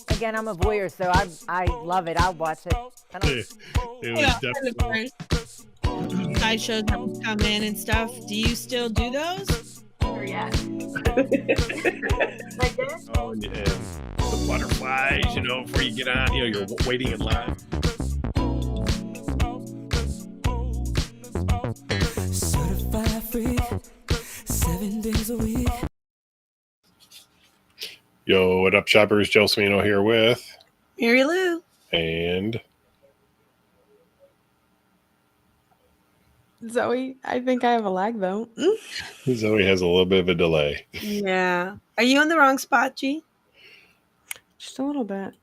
Again, I'm a voyeur, so I love it. I'll watch it. I don't. It was Yeah, definitely. sideshows that would come in and stuff. Do you still do those? Yes. Oh, and the butterflies, before you get on, you're waiting in line. Certified freak, 7 days a week. Yo, what up, shoppers? Joe Smino here with, Mary Lou. and Zoe, I think I have a lag though. Zoe has a little bit of a delay. Yeah. Are you in the wrong spot, G? Just a little bit.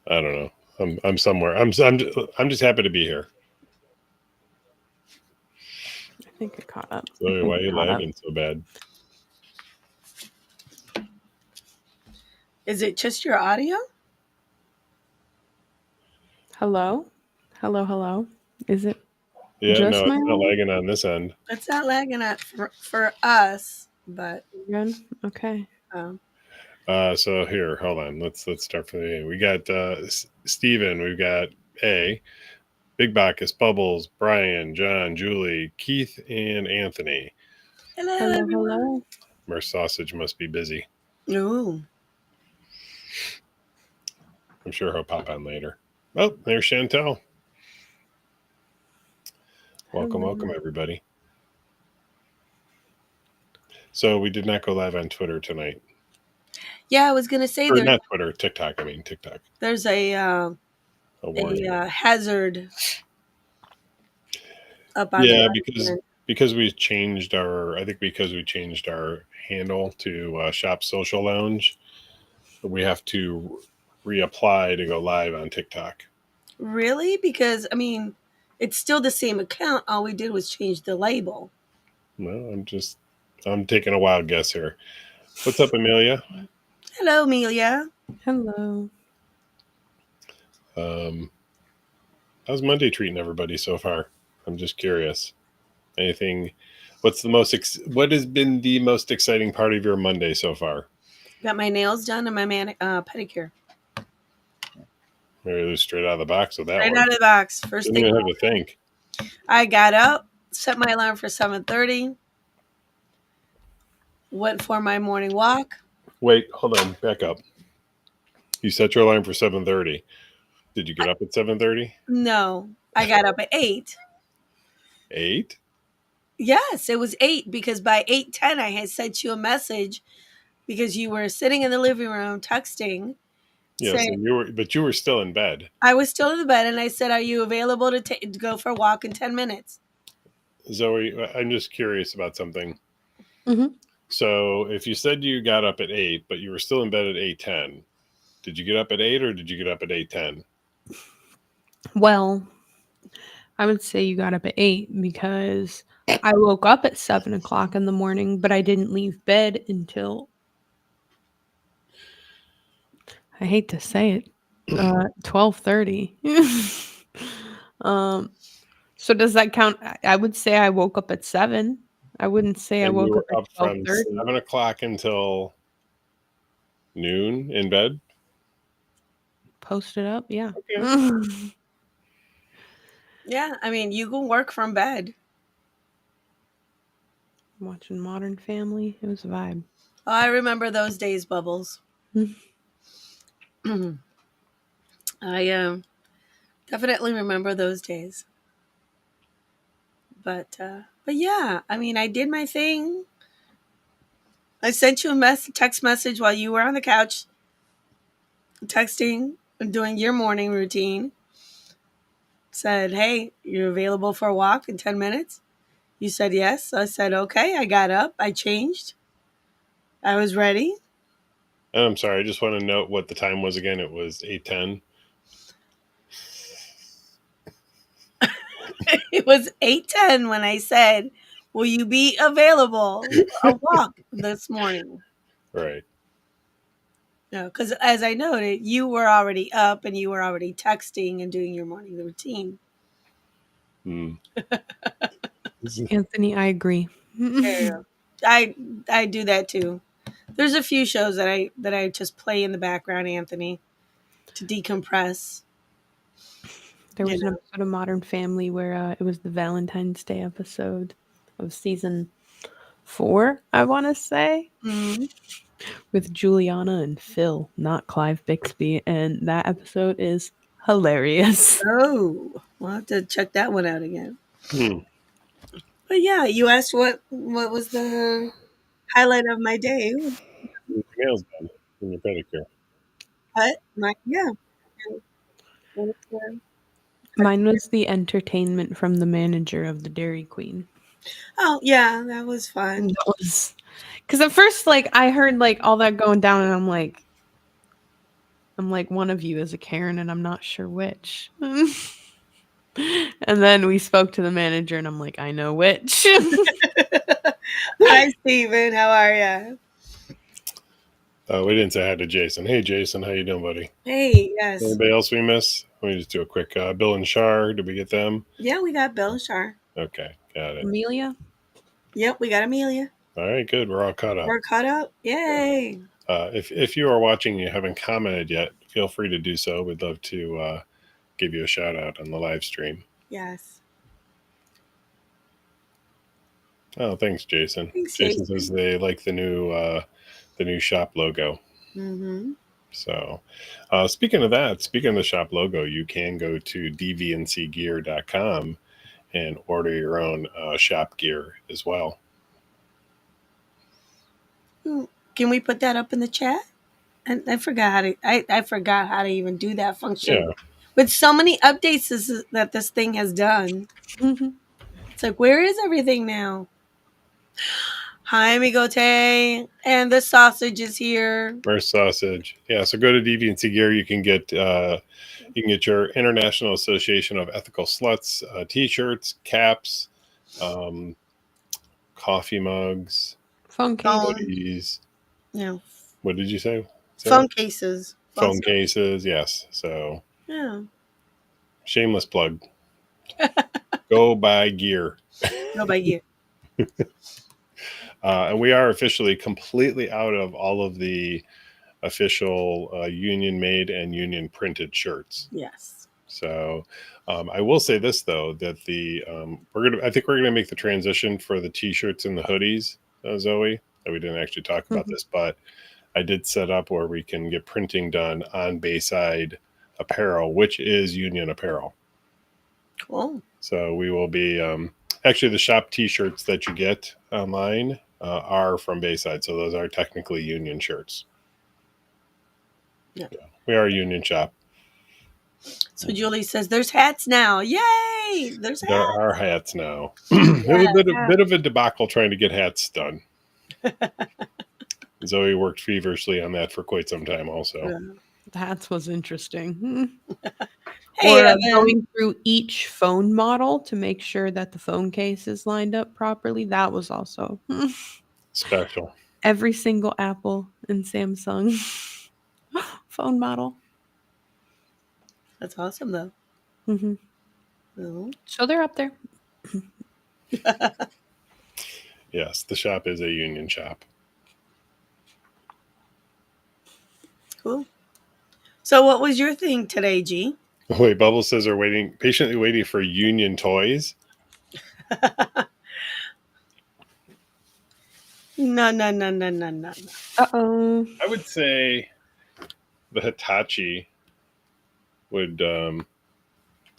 I don't know. I'm somewhere. I'm just happy to be here. I think I caught up. Zoe, why are you Caught up. lagging so bad? Is it just your audio? Hello? Hello? Is it? Yeah, Just no, my it's not audio? lagging on this end. It's not lagging at for us, but Good? Okay. So here, hold on. Let's start from the beginning. We got Steven, we've got A, Big Bacchus, Bubbles, Brian, John, Julie, Keith, and Anthony. hello, Hello, everyone. hello. Our sausage must be busy. Ooh. I'm sure he'll pop on later. Oh, there's Chantel. Welcome, welcome, everybody. So we did not go live on Twitter tonight. Yeah, I was gonna say Or there, not Twitter, TikTok. I mean, TikTok. there's a warning. hazard up on Yeah, the because we changed our handle to Shop Social Lounge, we have to reapply to go live on TikTok. Really? Because I mean, it's still the same account. All we did was change the label. No, I'm taking a wild guess here. What's up, Amelia? Hello, Amelia. Hello. How's Monday treating everybody so far? I'm just curious. Anything? What has been the most exciting part of your Monday so far? Got my nails done and my pedicure. Maybe it was straight out of the box with that Right one. out of the box. First Didn't thing even have to think. I got up, set my alarm for 7:30, went for my morning walk. Wait, hold on, back up. You set your alarm for 7:30. Did you get up at 7:30? No, I got up at 8. 8? Yes, it was 8 because by 8:10 I had sent you a message because you were sitting in the living room texting. Yes, saying, and you were still in bed. I was still in the bed and I said, "Are you available to go for a walk in 10 minutes?" Zoe, I'm just curious about something. Mhm. So if you said you got up at 8, but you were still in bed at 8:10, did you get up at 8 or did you get up at 8:10? Well, I would say you got up at 8 because I woke up at 7 o'clock in the morning, but I didn't leave bed until, I hate to say it, 12:30. So does that count? I would say I woke up at 7. I wouldn't say I And you woke were up at up from 12:30. 7 o'clock until noon in bed? Posted up, yeah. Okay. Yeah, I mean, you can work from bed. Watching Modern Family, it was a vibe. Oh, I remember those days, Bubbles. I definitely remember those days. But yeah, I mean, I did my thing. I sent you a text message while you were on the couch texting and doing your morning routine. Said, "Hey, you're available for a walk in 10 minutes?" You said yes. I said, "Okay." I got up. I changed. I was ready. And I'm sorry, I just want to note what the time was again. It was 8:10. It was 8:10 when I said, "Will you be available for a walk this morning?" Right. No, because as I noted, you were already up and you were already texting and doing your morning routine. Hmm. Anthony, I agree. Yeah. I do that too. There's a few shows that I just play in the background, Anthony, to decompress. There You was an know. episode of Modern Family where it was the Valentine's Day episode of season 4, I want to say, Mhm. with Juliana and Phil, not Clive Bixby, and that episode is hilarious. Oh, we'll have to check that one out again. Hmm. But yeah, you asked what was the highlight of my day. Your nails done and your pedicure. What? Yeah. What was the- Mine was the entertainment from the manager of the Dairy Queen. Oh yeah, that was fun. That was because at first, like, I heard like all that going down, and I'm like, one of you is a Karen, and I'm not sure which. And then we spoke to the manager, and I'm like, I know which. Hi, Steven. How are you? We didn't say hi to Jason. Hey, Jason, how you doing, buddy? Hey, yes. Anybody else we miss? Let me just do a quick Bill and Shar. Did we get them? Yeah, we got Bill and Shar. Okay, got it. Amelia? Yep, we got Amelia. All right, good. We're all caught up. We're caught up. Yay. If you are watching and you haven't commented yet, feel free to do so. We'd love to give you a shout out on the live stream. Yes. Oh, thanks, Jason. Thanks, Jason Jason. says they like the new shop logo. Mm-hmm. So, speaking of the shop logo, you can go to dvncgear.com and order your own shop gear as well. Can we put that up in the chat? And I forgot how to. I forgot how to even do that function. Yeah. With so many updates that this thing has done, it's like, where is everything now? Hi, Migote, and the sausage is here. Merce sausage. Yeah, so go to DVNC Gear. You can get your International Association of Ethical Sluts t-shirts, caps, coffee mugs, Phone case. hoodies. Yeah, What did you say? phone cases. Phone cases. Yes. So Yeah, shameless plug. Go buy gear. no by you. And we are officially completely out of all of the official union made and union printed shirts. Yes. So I will say this though, that I think we're gonna make the transition for the t-shirts and the hoodies, Zoe. That we didn't actually talk about this, but I did set up where we can get printing done on Bayside Apparel, which is union apparel. Cool. So we will be actually the shop t-shirts that you get online are from Bayside, so those are technically union shirts. Yeah. We are a union shop. So Julie says, "There's hats now! Yay! There's There hats." are hats now. It was a bit of a debacle trying to get hats done. Zoe worked feverishly on that for quite some time also. Yeah. That was interesting. Hey, Or Evan. going through each phone model to make sure that the phone case is lined up properly. That was also Special. every single Apple and Samsung phone model. That's awesome, though. Hmm. Oh. So they're up there. Yes, the shop is a union shop. Cool. So, what was your thing today, G? Wait, Bubble says they're patiently waiting for union toys. No. Uh-oh. I would say the Hitachi would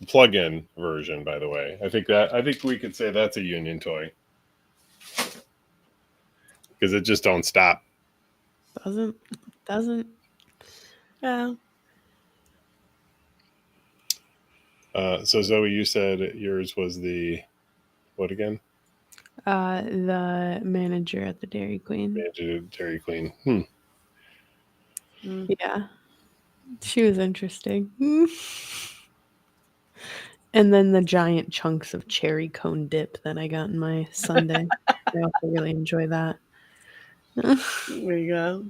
plug-in version, by the way. I think we could say that's a union toy. Because it just don't stop. Doesn't. Yeah. So Zoe, you said yours was the what again? The manager at the Dairy Queen. Manager Dairy Queen. Yeah. She was interesting. And then the giant chunks of cherry cone dip that I got in my sundae. I also really enjoy that. There you go.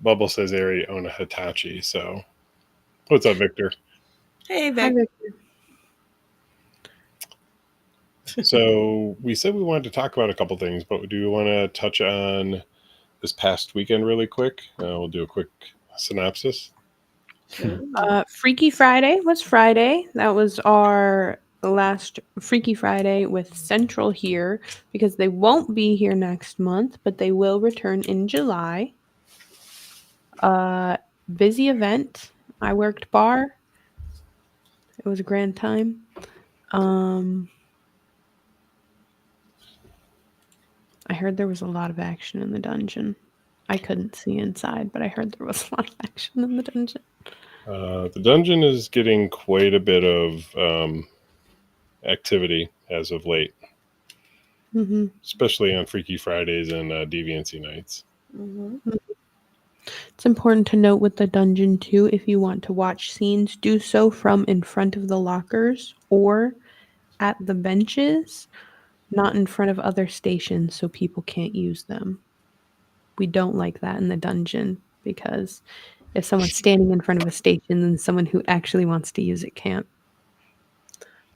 Bubble says they already own a Hitachi. So, what's up, Victor? Hey, Hi, Vic. Victor. So we said we wanted to talk about a couple things, but do you want to touch on this past weekend really quick? We'll do a quick synopsis. Freaky Friday was Friday. That was our last Freaky Friday with Central here because they won't be here next month, but they will return in July. Busy event. I worked bar. It was a grand time. I heard there was a lot of action in the dungeon. I couldn't see inside, but I heard there was a lot of action in the dungeon. The dungeon is getting quite a bit of activity as of late, especially on Freaky Fridays and Deviancy nights. It's important to note with the dungeon too, if you want to watch scenes, do so from in front of the lockers or at the benches, not in front of other stations so people can't use them. We don't like that in the dungeon because if someone's standing in front of a station, then someone who actually wants to use it can't.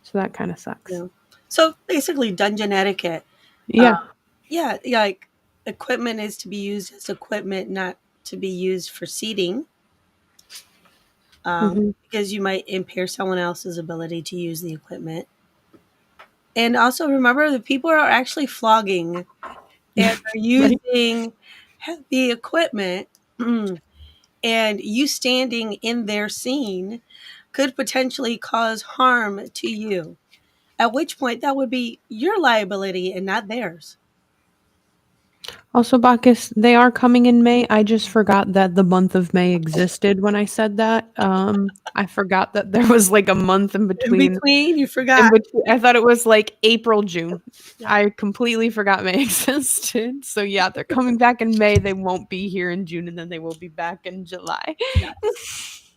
So that kind of sucks. Yeah. So basically, dungeon etiquette. Yeah. Yeah, like equipment is to be used as equipment, not to be used for seating. Because you might impair someone else's ability to use the equipment. And also remember that people are actually flogging and are using heavy equipment, and you standing in their scene could potentially cause harm to you. At which point, that would be your liability and not theirs. Also, Bacchus, they are coming in May. I just forgot that the month of May existed when I said that. I forgot that there was like a month in between. You forgot. I thought it was like April, June. Yeah. I completely forgot May existed. So yeah, they're coming back in May. They won't be here in June, and then they will be back in July. Yes.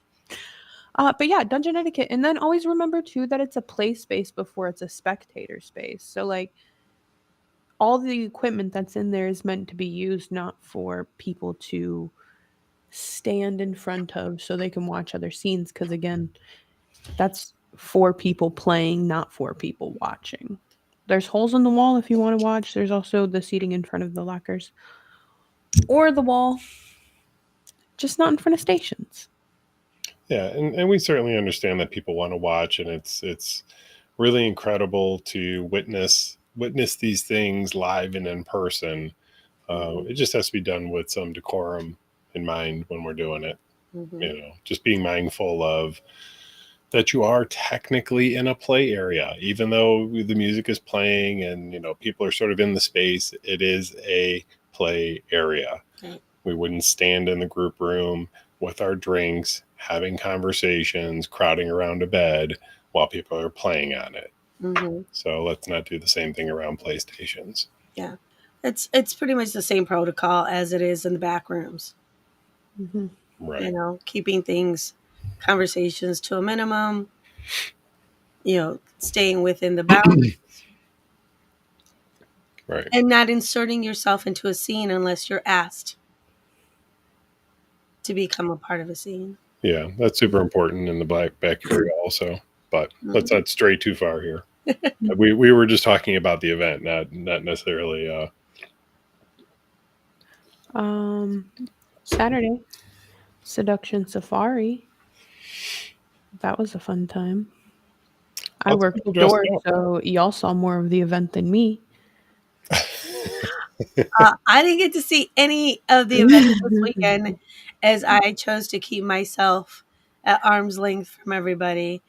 But yeah, dungeon etiquette. And then always remember too that it's a play space before it's a spectator space. So like all the equipment that's in there is meant to be used not for people to stand in front of so they can watch other scenes. Because again, that's for people playing, not for people watching. There's holes in the wall if you want to watch. There's also the seating in front of the lockers or the wall, just not in front of stations. Yeah, and we certainly understand that people want to watch, and it's really incredible to witness these things live and in person. It just has to be done with some decorum in mind when we're doing it. Just being mindful of that you are technically in a play area, even though the music is playing and people are sort of in the space. It is a play area. Right. We wouldn't stand in the group room with our drinks, having conversations, crowding around a bed while people are playing on it. So let's not do the same thing around PlayStations. Yeah, it's pretty much the same protocol as it is in the back rooms. Right. Keeping conversations to a minimum. Staying within the bounds. Right. And not inserting yourself into a scene unless you're asked to become a part of a scene. Yeah, that's super important in the back area also. But let's not stray too far here. we were just talking about the event, not necessarily. Saturday, Seduction Safari. That was a fun time. I worked the door, so y'all saw more of the event than me. I didn't get to see any of the events this weekend, as I chose to keep myself at arm's length from everybody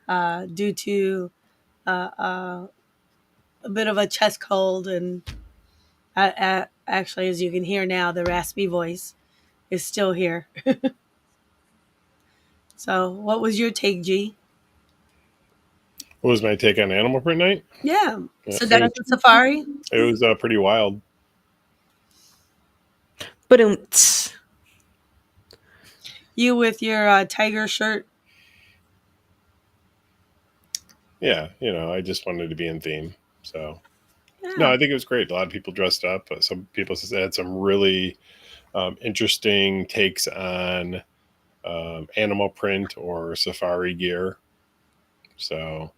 due to a bit of a chest cold. And actually, as you can hear now, the raspy voice is still here. So what was your take, G? What was my take on Animal Print Night? Yeah. So that was the safari? It was pretty wild. But you with your tiger shirt? Yeah, I just wanted to be in theme. So, no, I think it was great. A lot of people dressed up. Some people had some really interesting takes on animal print or safari gear. So,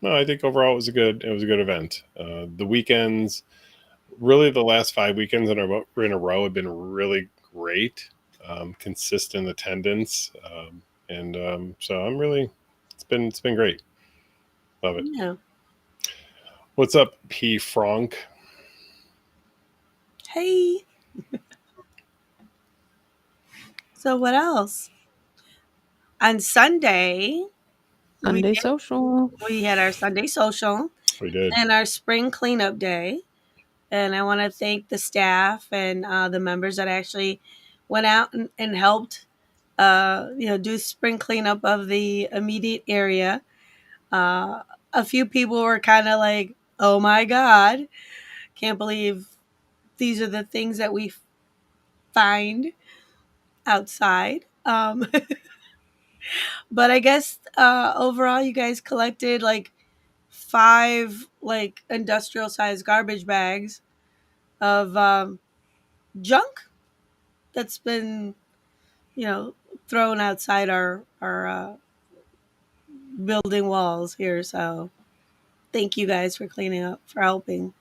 no, I think overall it was a good event. The weekends, really, the last 5 weekends in a row have been really great, consistent attendance, and so I'm really, it's been great. Love it. Yeah. What's up, P. Frank? Hey. So what else? On Sunday, Sunday social. we had our Sunday social We did. and our spring cleanup day. And I want to thank the staff and the members that actually went out and helped, do spring cleanup of the immediate area. A few people were kind of like, "Oh my God, can't believe these are the things that we find outside." But I guess overall, you guys collected like 5 like industrial sized garbage bags of junk that's been, thrown outside our building walls here. So thank you guys for cleaning up, for helping.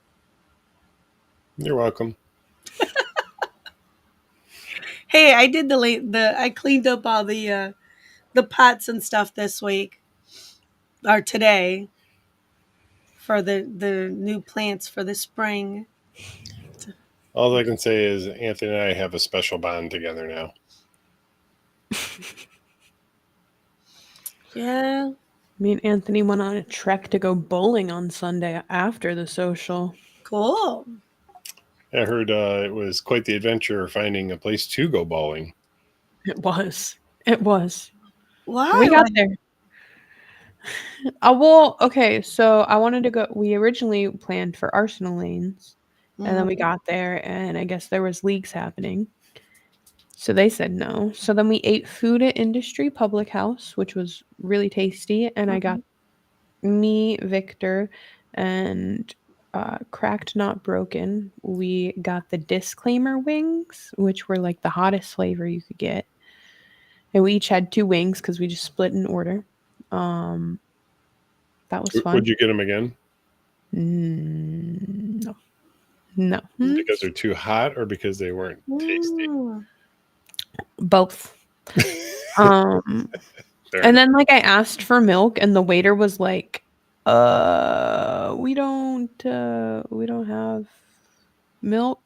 You're welcome. Hey, I did I cleaned up all the pots and stuff this week or today for the new plants for the spring. All I can say is Anthony and I have a special bond together now. Yeah. Me and Anthony went on a trek to go bowling on Sunday after the social. Cool. I heard it was quite the adventure finding a place to go bowling. It was. It was. Wow. We got there. Well, okay, so I wanted to go. We originally planned for Arsenal Lanes, and then we got there, and I guess there was leaks happening. So they said no. So then we ate food at Industry Public House, which was really tasty, and I got me, Victor, and Cracked Not Broken. We got the disclaimer wings, which were like the hottest flavor you could get. And we each had 2 wings because we just split in order. That was fun. Would you get them again? No. No. Because they're too hot or because they weren't tasty? Both. And then like I asked for milk and the waiter was like, we don't have milk.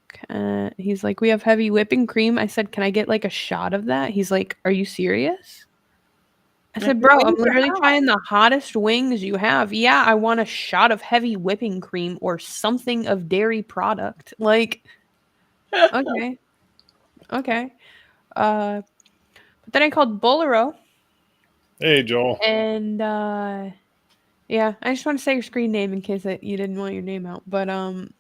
He's like, we have heavy whipping cream. I said, can I get like a shot of that? He's like, are you serious? I said, bro, I'm literally trying the hottest wings you have. Yeah, I want a shot of heavy whipping cream or something of dairy product. Like, okay. Okay. But then I called Bolero. Hey, Joel. And yeah, I just want to say your screen name in case you didn't want your name out. But went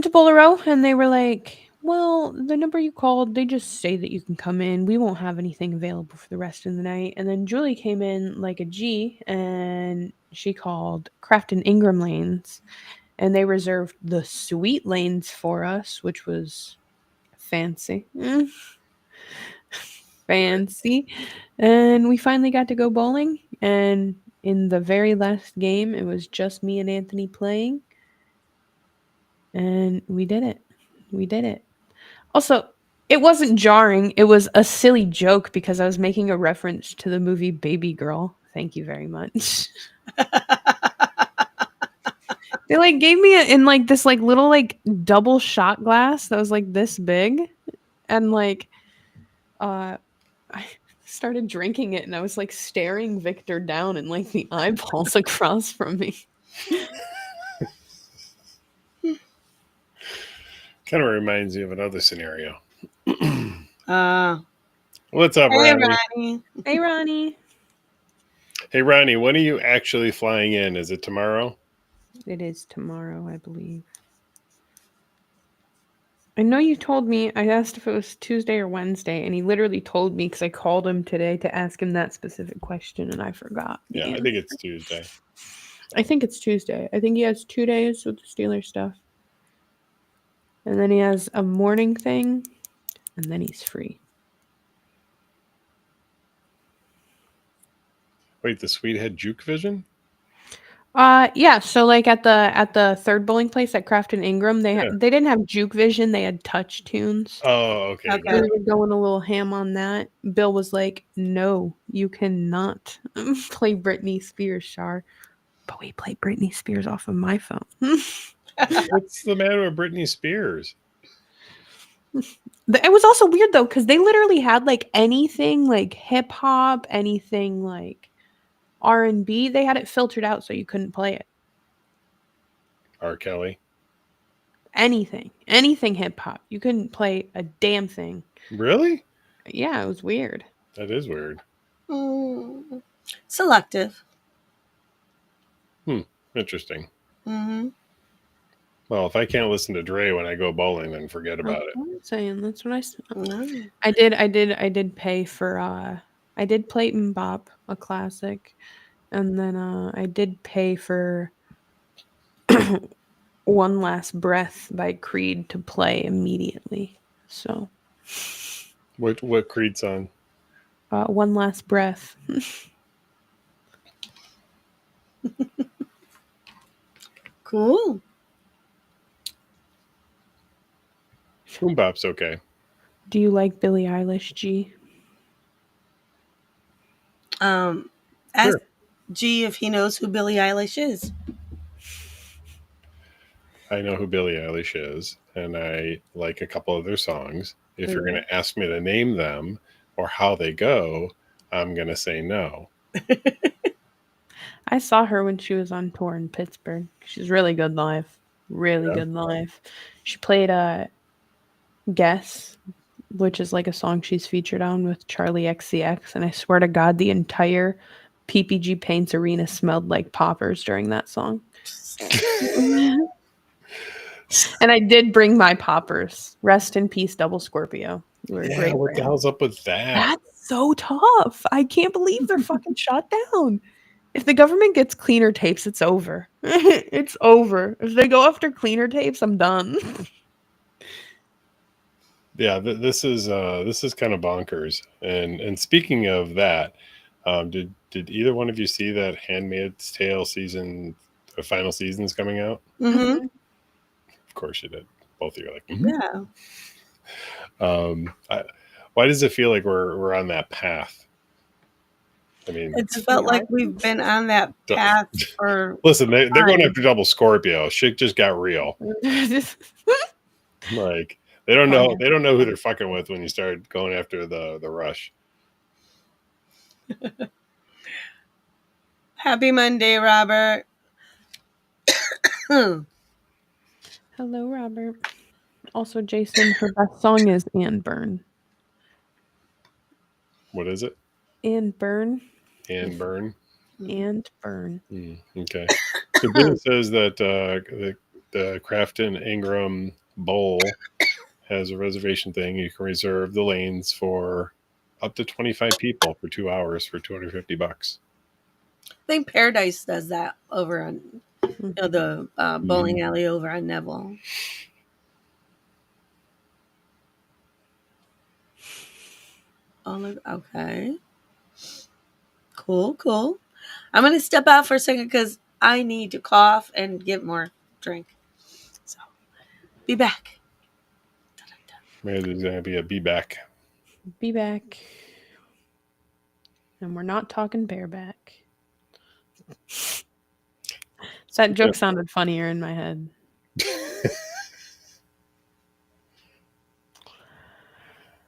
to Bolero and they were like, well, the number you called, they just say that you can come in. We won't have anything available for the rest of the night. And then Julie came in like a G and she called Crafton Ingram Lanes and they reserved the suite lanes for us, which was fancy. Fancy. And we finally got to go bowling. And in the very last game, it was just me and Anthony playing. And we did it. We did it. Also, it wasn't jarring. It was a silly joke because I was making a reference to the movie Baby Girl. Thank you very much. They like gave me in like this like little like double shot glass that was like this big. And like I started drinking it and I was like staring Victor down and like the eyeballs across from me. Kind of reminds me of another scenario. What's up, hey, Ronnie? Hey, Ronnie. Hey, Ronnie, when are you actually flying in? Is it tomorrow? It is tomorrow, I believe. I know you told me, I asked if it was Tuesday or Wednesday, and he literally told me because I called him today to ask him that specific question, and I forgot. Yeah, I think it's Tuesday. I think it's Tuesday. I think he has 2 days with the Steelers stuff. And then he has a morning thing, and then he's free. Wait, the Swede had Juke Vision? Yeah, so like at the third bowling place at Crafton Ingram, Yeah. they didn't have Juke Vision, they had Touch Tunes. Oh, okay. Okay. got We it. were going a little ham on that. Bill was like, "No, you cannot play Britney Spears, Shar." But we played Britney Spears off of my phone. What's the matter with Britney Spears? It was also weird though, because they literally had like anything like hip hop, anything like R&B. They had it filtered out so you couldn't play it. R. Kelly. Anything hip hop, you couldn't play a damn thing. Really? Yeah, it was weird. That is weird. Selective. Interesting. Mm-hmm. Well, if I can't listen to Dre when I go bowling, then forget about it. I'm saying that's what I said. No. I did pay for I did play Mbop, a classic, and then I did pay for One Last Breath by Creed to play immediately. So What Creed song? One Last Breath. Cool. Boombop's okay. Do you like Billie Eilish, G? Ask Sure. G if he knows who Billie Eilish is. I know who Billie Eilish is, and I like a couple of their songs. If you're going to ask me to name them or how they go, I'm going to say no. I saw her when she was on tour in Pittsburgh. She's really good live. Really Yeah. good live. She played Guess, which is like a song she's featured on with Charlie XCX, and I swear to God, the entire PPG Paints arena smelled like poppers during that song. And I did bring my poppers. Rest in peace, Double Scorpio. You were a Yeah, great what the brand. hell's up with that? That's so tough. I can't believe they're fucking shut down. If the government gets cleaner tapes, it's over. It's over. If they go after cleaner tapes, I'm done. Yeah, this is kind of bonkers. And speaking of that, did either one of you see that Handmaid's Tale season, the final season's coming out? Mm-hmm. Of course you did. Both of you are like, mhm. Yeah. Why does it feel like we're on that path? I mean, It's felt like we've been on that path for. listen, they're going Fine. after Double Scorpio. Shit just got real. Like they don't know who they're fucking with when you start going after the Rush. Happy Monday, Robert. Hello, Robert. Also, Jason, her best song is And Burn. What is it? And Burn. And Burn. And Burn. Okay. So Bill says that the Crafton Ingram Bowl has a reservation thing. You can reserve the lanes for up to 25 people for 2 hours for $250. I think Paradise does that over on the bowling alley over on Neville. Oh, okay. Cool. I'm going to step out for a second because I need to cough and get more drink. So, be back. Maybe there's going to be a be back. Be back. And we're not talking bareback. So that joke sounded funnier in my head.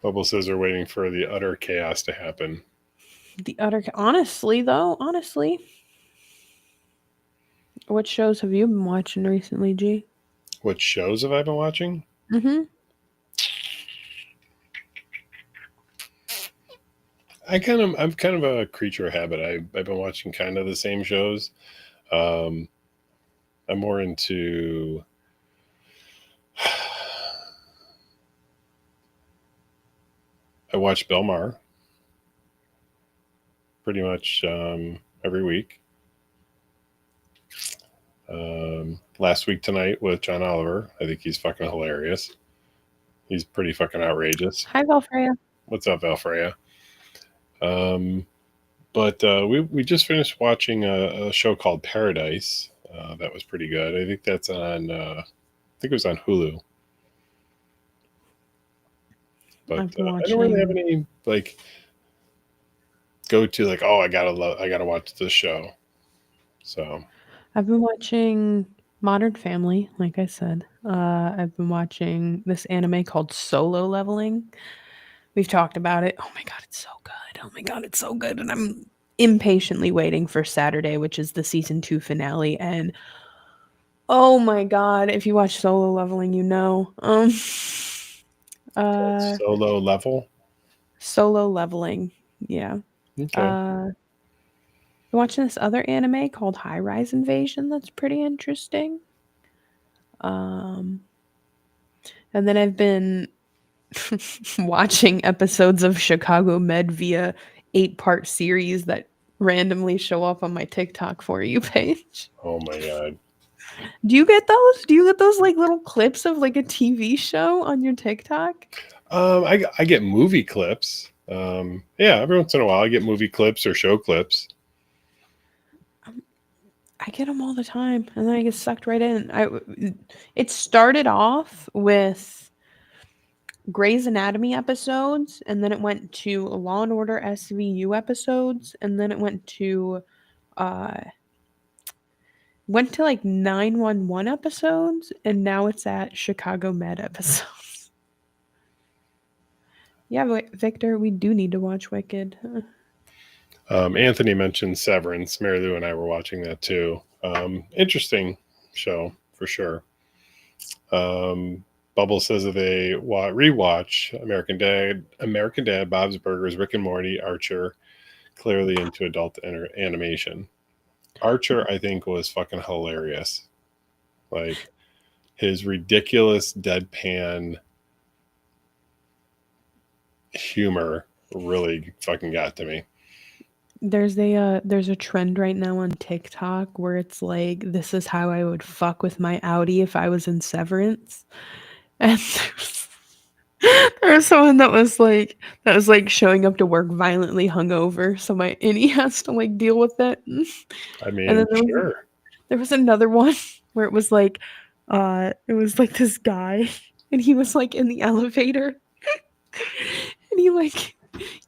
Bubble says they're waiting for the utter chaos to happen. Honestly, what shows have you been watching recently, G? What shows have I been watching? Mm-hmm. I'm kind of a creature of habit. I've been watching kind of the same shows. I'm more into I watch Belmar pretty much every week. Last week tonight with John Oliver. I think he's fucking hilarious. He's pretty fucking outrageous. Hi, Valfreya. What's up, Alfreya? But we just finished watching a show called Paradise. That was pretty good. I think that's on. I think it was on Hulu. But I've been I don't really have watching. any like go to like. Oh, I gotta watch this show. So I've been watching Modern Family, like I said. I've been watching this anime called Solo Leveling. We've talked about it. Oh my god, it's so good. Oh my god, it's so good. And I'm impatiently waiting for Saturday, which is the season 2 finale. And oh my god, if you watch Solo Leveling, you know. Uh Solo Level. Solo Leveling. Yeah. Okay. I'm watching this other anime called High Rise Invasion that's pretty interesting. Um and then I've been watching episodes of Chicago Med via 8-part series that randomly show up on my TikTok for you page. Oh my god. Do you get those? Do you get those like little clips of like a TV show on your TikTok? I get movie clips. Yeah, every once in a while I get movie clips or show clips. I get them all the time, and then I get sucked right in. It started off with Grey's Anatomy episodes, and then it went to Law and Order SVU episodes, and then it uh went to like 911 episodes, and now it's at Chicago Med episodes. Yeah, Victor, we do need to watch Wicked. Anthony mentioned Severance. Mary Lou and I were watching that too. Interesting show for sure. Bubble says that they rewatch American Dad, Bob's Burgers, Rick and Morty, Archer. Clearly into adult animation. Archer, I think, was fucking hilarious. Like his ridiculous deadpan humor really fucking got to me. There's a trend right now on TikTok where it's like, this is how I would fuck with my Audi if I was in Severance. And there was someone that was like showing up to work violently hungover, so and he has to like deal with it. I mean, And then sure. there was another one where it was like this guy, and he was like in the elevator, and he like,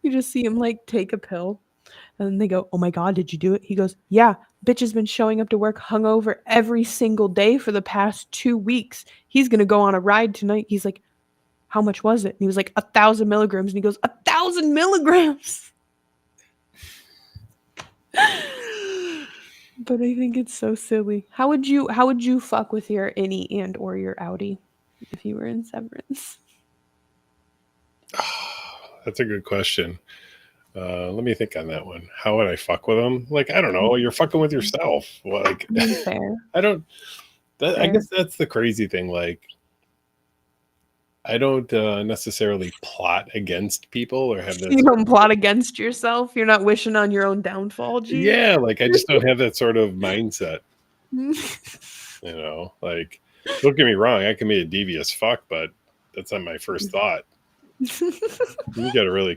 you just see him like take a pill, and then they go, "Oh my god, did you do it?" He goes, "Yeah, bitch has been showing up to work hungover every single day for the past 2 weeks. He's gonna go on a ride tonight." He's like, "How much was it?" And he was like, 1,000 milligrams. And he goes, 1,000 milligrams. But I think it's so silly. How would you fuck with your innie and or your Audi if you were in Severance? That's a good question. Let me think on that one. How would I fuck with them? Like, I don't know. You're fucking with yourself. Like, Fair. I don't. I Fair. guess that's the crazy thing. Like, I don't necessarily plot against people or have that. You don't plot against yourself. You're not wishing on your own downfall, G. Yeah, like I just don't have that sort of mindset. Like, don't get me wrong. I can be a devious fuck, but that's not my first thought. You gotta really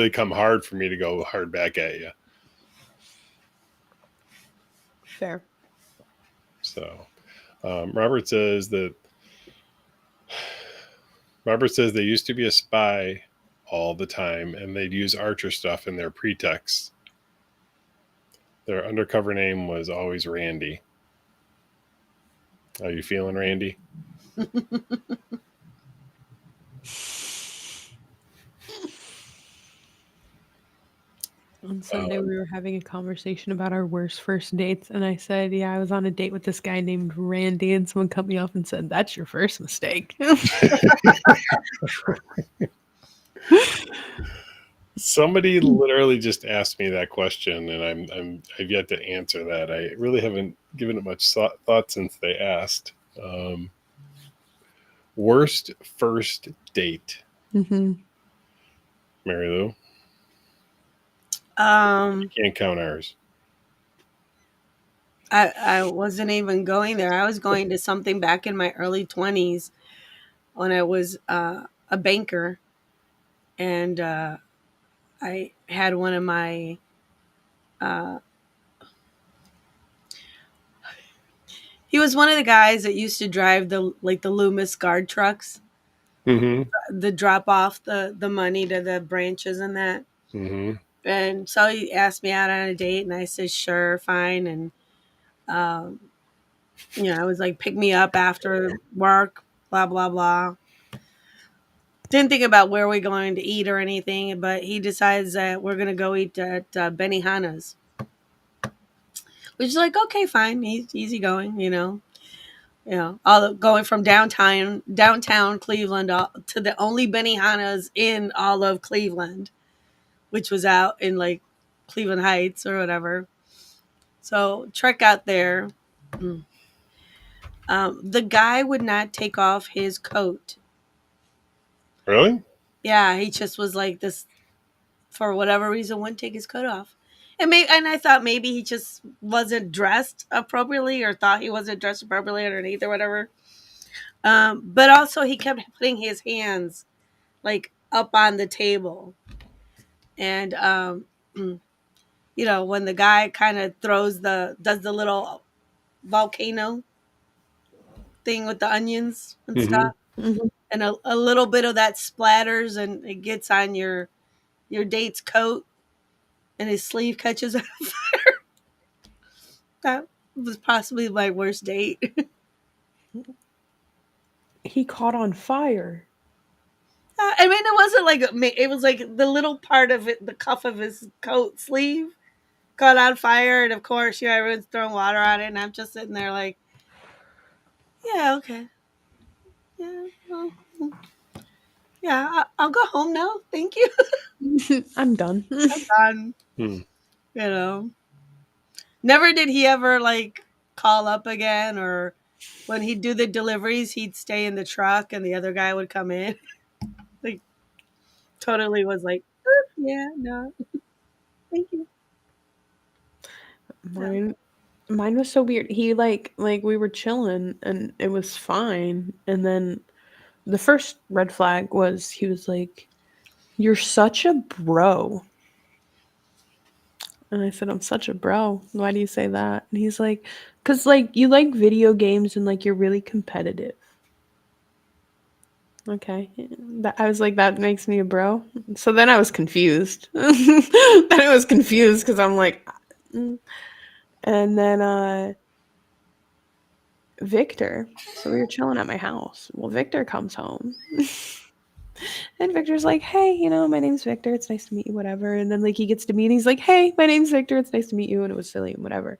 come hard for me to go hard back at you. Fair. So, Robert says they used to be a spy all the time, and they'd use Archer stuff in their pretext. Their undercover name was always Randy. How you feeling, Randy? On Sunday, we were having a conversation about our worst first dates, and I said, "Yeah, I was on a date with this guy named Randy," and someone cut me off and said, "That's your first mistake." Somebody literally just asked me that question, and I've yet to answer that. I really haven't given it much thought since they asked. Worst first date, Mm-hmm. Mary Lou. Um, You can't count ours. I wasn't even going there. I was going to something back in my early 20s when I was a banker, and I had one of my uh, he was one of the guys that used to drive the Loomis guard trucks, Mm-hmm. the drop off the money to the branches and that. Mm-hmm. And so he asked me out on a date, and I said sure, fine. And um, I was like, pick me up after work, blah blah blah. Didn't think about where we're going to eat or anything, but he decides that we're gonna go eat at Benihana's, which is like okay, fine, easy going, going from downtown Cleveland to the only Benihana's in all of Cleveland, which was out in like Cleveland Heights or whatever. So trek out there. The guy would not take off his coat. Really? Yeah, he just was like this for whatever reason wouldn't take his coat off. And I thought maybe he just wasn't dressed appropriately or thought he wasn't dressed appropriately underneath or whatever. But also he kept putting his hands like up on the table. And when the guy kind of does the little volcano thing with the onions and Mhm. stuff, Mhm. and a little bit of that splatters and it gets on your date's coat, and his sleeve catches on fire. That was possibly my worst date. He caught on fire. I mean, it wasn't like it was like the little part of it, the cuff of his coat sleeve caught on fire, and of course, everyone's throwing water on it, and I'm just sitting there like, yeah, okay, yeah, well, yeah, I'll go home now. Thank you. I'm done. I'm done. Hmm. Never did he ever like call up again, or when he'd do the deliveries, he'd stay in the truck and the other guy would come in. Like, totally was like, yeah, no, thank you. Mine was so weird. He like we were chilling and it was fine. And then the first red flag was he was like, "You're such a bro." And I said, "I'm such a bro. Why do you say that?" And he's like, "'Cause like you like video games and like you're really competitive." Okay. I was like, that makes me a bro. So then I was confused. Then I was confused because I'm like, mm. And then Victor. So we were chilling at my house. Well, Victor comes home. And Victor's like, "Hey, my name's Victor. It's nice to meet you, whatever." And then like he gets to me and he's like, "Hey, my name's Victor. It's nice to meet you." And it was silly and whatever.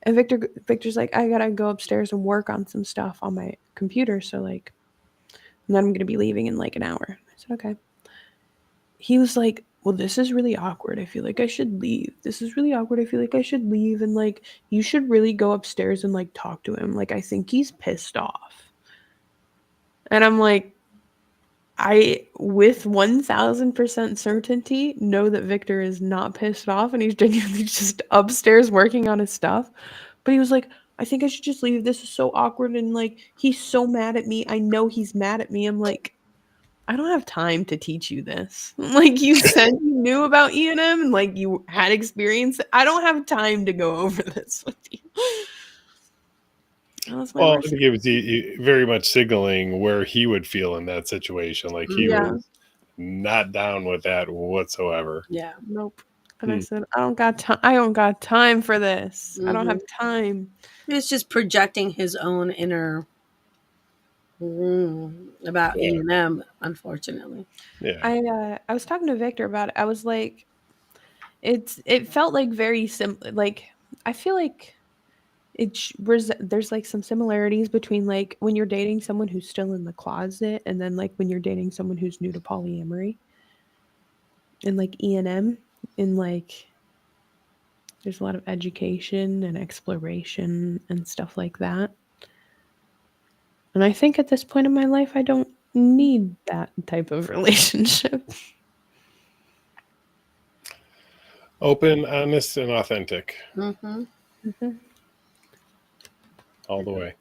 And Victor's like, "I gotta go upstairs and work on some stuff on my computer. So like, and then I'm gonna be leaving in like an hour." I said, "Okay." He was like, "Well, this is really awkward. I feel like I should leave. This is really awkward. I feel like I should leave. And like, you should really go upstairs and like talk to him. Like, I think he's pissed off." And I'm like, I, with 1000% certainty, know that Victor is not pissed off and he's genuinely just upstairs working on his stuff. But he was like, "I think I should just leave. This is so awkward. And like, he's so mad at me. I know he's mad at me." I'm like, I don't have time to teach you this. Like, you said you knew about E&M and like you had experience. I don't have time to go over this with you. That was my Well, I worst. think it was very much signaling where he would feel in that situation. Like he Yeah. was not down with that whatsoever. Yeah. Nope. And I said, I don't got time. I don't got time for this. I don't Mhm. have time. It's just projecting his own inner about Yeah. E&M, unfortunately. Yeah. I was talking to Victor about it. I was like, it felt like very like I feel like there's like some similarities between like when you're dating someone who's still in the closet and then like when you're dating someone who's new to polyamory and like E&M and like there's a lot of education and exploration and stuff like that. And I think at this point in my life I don't need that type of relationship. Open, honest, and authentic Mm-hmm. all the way.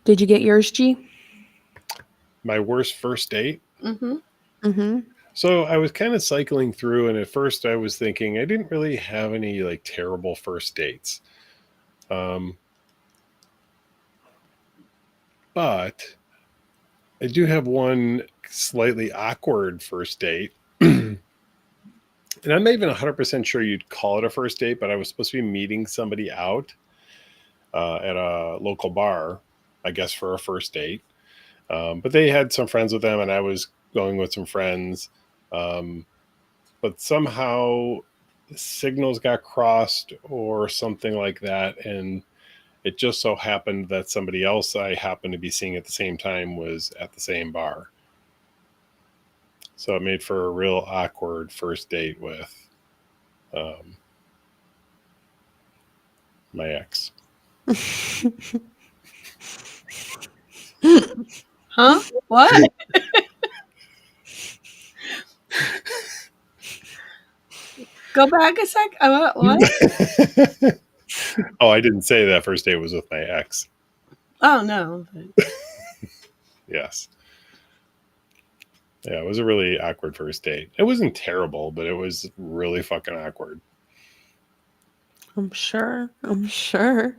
Did you get yours, G? My worst first date? Mm-hmm. Mm-hmm. So I was kind of cycling through, and at first I was thinking I didn't really have any like terrible first dates. Um, but I do have one slightly awkward first date. And I'm not even 100% sure you'd call it a first date, but I was supposed to be meeting somebody out at a local bar, I guess, for a first date. But they had some friends with them, and I was going with some friends. But somehow signals got crossed or something like that. And it just so happened that somebody else I happened to be seeing at the same time was at the same bar. So it made for a real awkward first date with my ex. Huh? What? Go back a sec. What? Oh, I didn't say that first date was with my ex. Oh no. Yes. Yeah, it was a really awkward first date. It wasn't terrible, but it was really fucking awkward. I'm sure. I'm sure.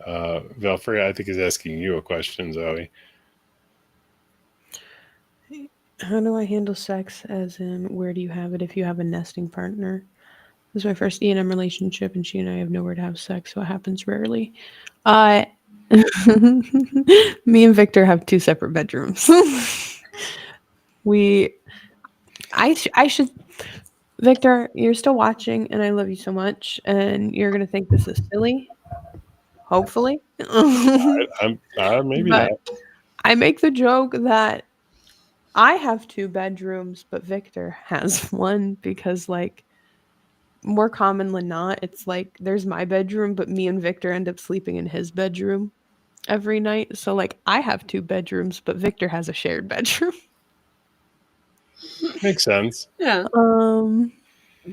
Valfrey, I think, is asking you a question, Zoe. How do I handle sex, as in, where do you have it if you have a nesting partner? This is my first E&M relationship, and she and I have nowhere to have sex, so it happens rarely. Me and Victor have 2 separate bedrooms. I should, Victor, you're still watching, and I love you so much, and you're gonna think this is silly, hopefully. Maybe But not. I make the joke that I have 2 bedrooms, but Victor has 1 because, like, more common than not, it's like there's my bedroom, but me and Victor end up sleeping in his bedroom every night. So, like, I have 2 bedrooms, but Victor has a shared bedroom. Makes sense. Yeah. Um,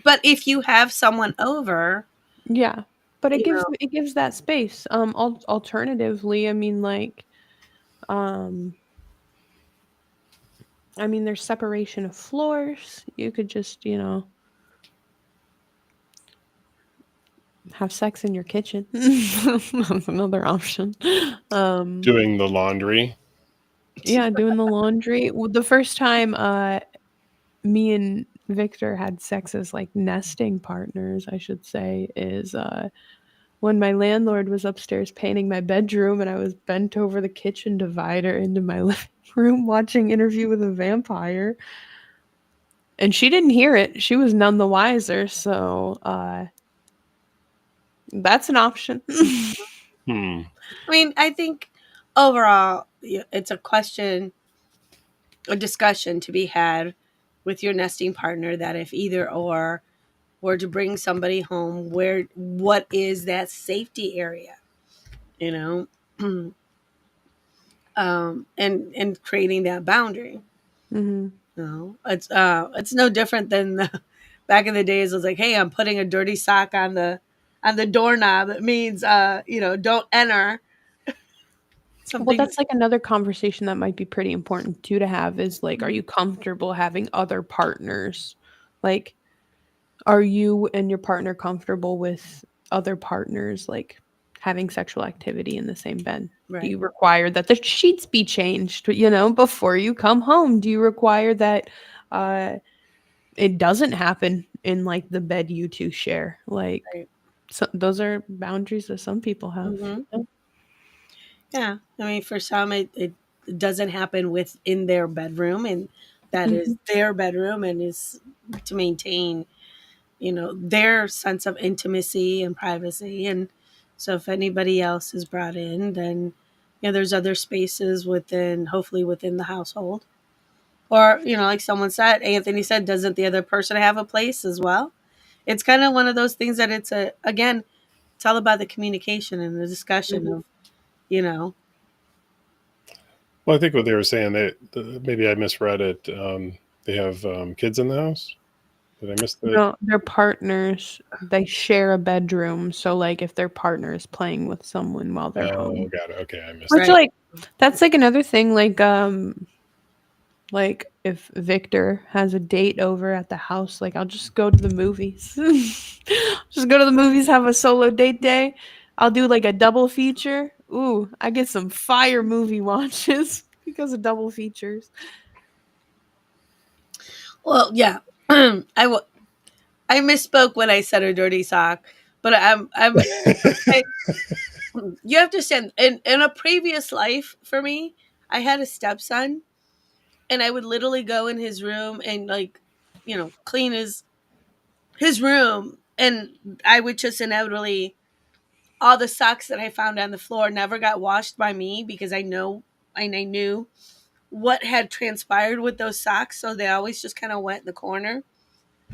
But if you have someone over, yeah, but You know. it gives that space. Alternatively, I mean, like, I mean, there's separation of floors. You could just, have sex in your kitchen. That's another option. Doing the laundry. Yeah, doing the laundry. Well, the first time me and Victor had sex as like nesting partners, I should say, is when my landlord was upstairs painting my bedroom and I was bent over the kitchen divider into my living room watching Interview with a Vampire. And she didn't hear it. She was none the wiser, so that's an option. Hmm. I mean, I think overall, it's a discussion to be had with your nesting partner that if either or were to bring somebody home, what is that safety area? You know, and creating that boundary. Mhm. No, it's no different than back in the days. It was like, hey, I'm putting a dirty sock on the doorknob. It means don't enter. Well, Something. that's like another conversation that might be pretty important too to have is like, are you comfortable having other partners? Like, are you and your partner comfortable with other partners like having sexual activity in the same bed? Do Right. you require that the sheets be changed, before you come home? Do you require that it doesn't happen in like the bed you two share? Like, Right. so those are boundaries that some people have. Mhm. Yeah, I mean, for some, it doesn't happen within their bedroom, and that is Mhm. their bedroom, and is to maintain, their sense of intimacy and privacy. And so, if anybody else is brought in, then there's other spaces hopefully within the household, or like someone said, Anthony said, doesn't the other person have a place as well? It's kind of one of those things that again, it's all about the communication and the discussion Mhm. of, you know. Well, I think what they were saying, maybe I misread it. They have kids in the house. Did I miss the? No, they're partners. They share a bedroom. So, like, if their partner is playing with someone while they're Oh, home, got it. Okay, I missed which, it. Right. that's like another thing. Like if Victor has a date over at the house, like I'll just go to the movies. Just go to the movies, have a solo date day. I'll do like a double feature. Ooh, I get some fire movie watches because of double features. Well, yeah. I misspoke when I said a dirty sock, but I, you have to understand. In a previous life for me, I had a stepson, and I would literally go in his room and like, clean his room, and I would just inevitably all the socks that I found on the floor never got washed by me because I knew what had transpired with those socks, so they always just kind of went in the corner.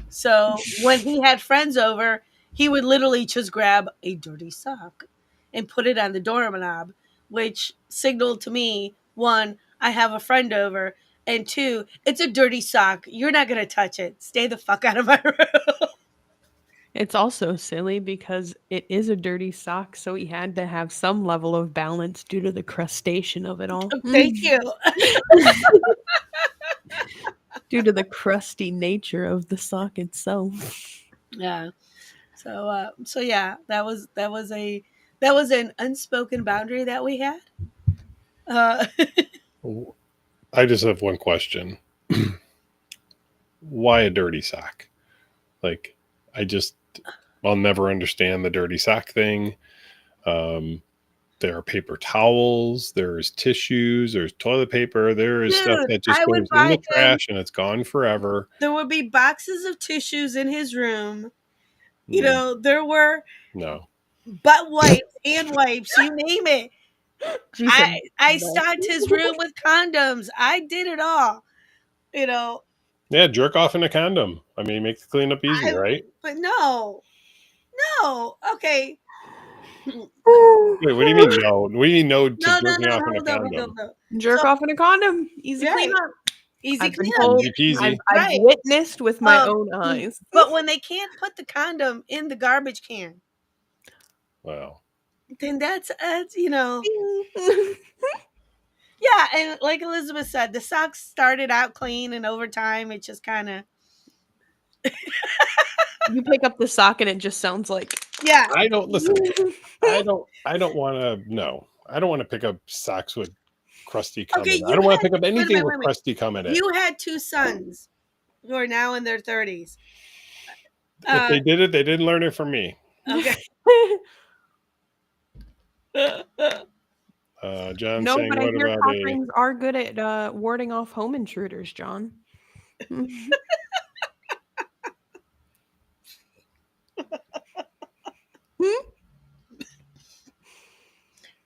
So when he had friends over, he would literally just grab a dirty sock and put it on the doorknob, which signaled to me, one, I have a friend over, and two, it's a dirty sock. You're not going to touch it. Stay the fuck out of my room. It's also silly because it is a dirty sock, so he had to have some level of balance due to the crustacean of it all. Thank you. Due to the crusty nature of the sock itself. Yeah. So yeah, that was an unspoken boundary that we had. Uh, I just have one question. Why a dirty sock? Like, I'll never understand the dirty sock thing. There are paper towels, there's tissues, there's toilet paper, there is stuff Dude, that just I goes would in buy the him. trash and it's gone forever. There would be boxes of tissues in his room. There were No. butt wipes, hand wipes, you name it. She said, I stocked his room with condoms. I did it all. You know, Yeah, jerk off in a condom. I mean, make the cleanup easy, I right? but no. No. Okay. Wait, what do you mean no? What do you mean no to No, no, jerking no. off in a Hold up, hold condom? up, hold up. jerk So, off in a condom. Easy right. cleanup. Easy I've been cleanup. told. Easy peasy. I've Right. witnessed with my Um, own eyes. But when they can't put the condom in the garbage can, Wow. then that's yeah. And like Elizabeth said, the socks started out clean, and over time, it just kind of You pick up the sock and it just sounds like. yeah. I don't listen. I don't want to. No, I don't want to pick up socks with crusty cum Okay, in it. I don't want to pick up wait a anything minute, with wait a minute. crusty cum in it. You had two sons who are now in their 30s. If they did it, they didn't learn it from me. Okay. John No, saying, but I what hear about cock a? rings are good at warding off home intruders, John.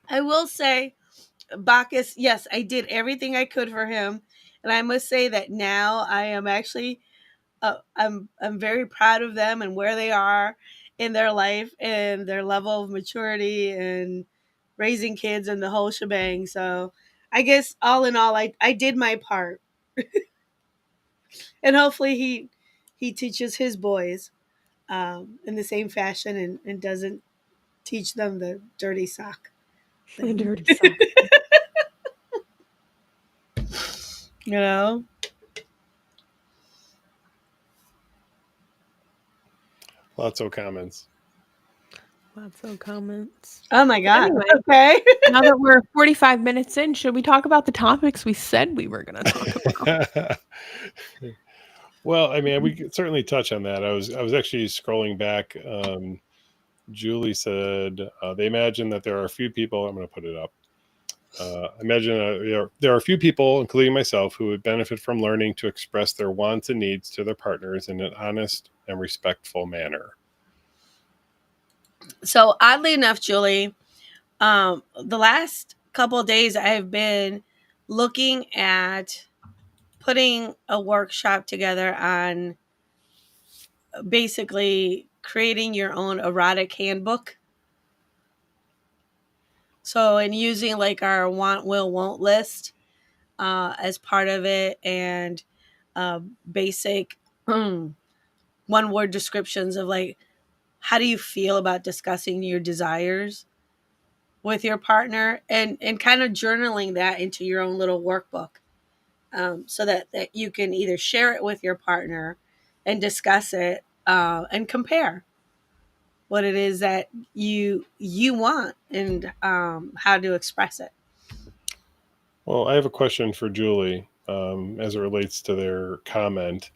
I will say, Bacchus, yes, I did everything I could for him. And I must say that now I am actually, I'm very proud of them and where they are in their life and their level of maturity and raising kids and the whole shebang. So I guess all in all, I did my part. And hopefully he teaches his boys in the same fashion and doesn't teach them the dirty sock The thing. dirty sock. You know? Lots of comments. Lots of comments. Oh my God. Anyway. Okay. Now that we're 45 minutes in, should we talk about the topics we said we were going to talk about? Well, I mean, we could certainly touch on that. I was actually scrolling back. Julie said they imagine that there are a few people. I'm going to put it up. Imagine there are a few people, including myself, who would benefit from learning to express their wants and needs to their partners in an honest and respectful manner. So oddly enough, Julie, the last couple of days I've been looking at putting a workshop together on basically creating your own erotic handbook. So, and using like our want, will, won't list as part of it, and basic one word descriptions of like, how do you feel about discussing your desires with your partner, and kind of journaling that into your own little workbook, so that you can either share it with your partner and discuss it, and compare what it is that you want, and how to express it. Well, I have a question for Julie, as it relates to their comment.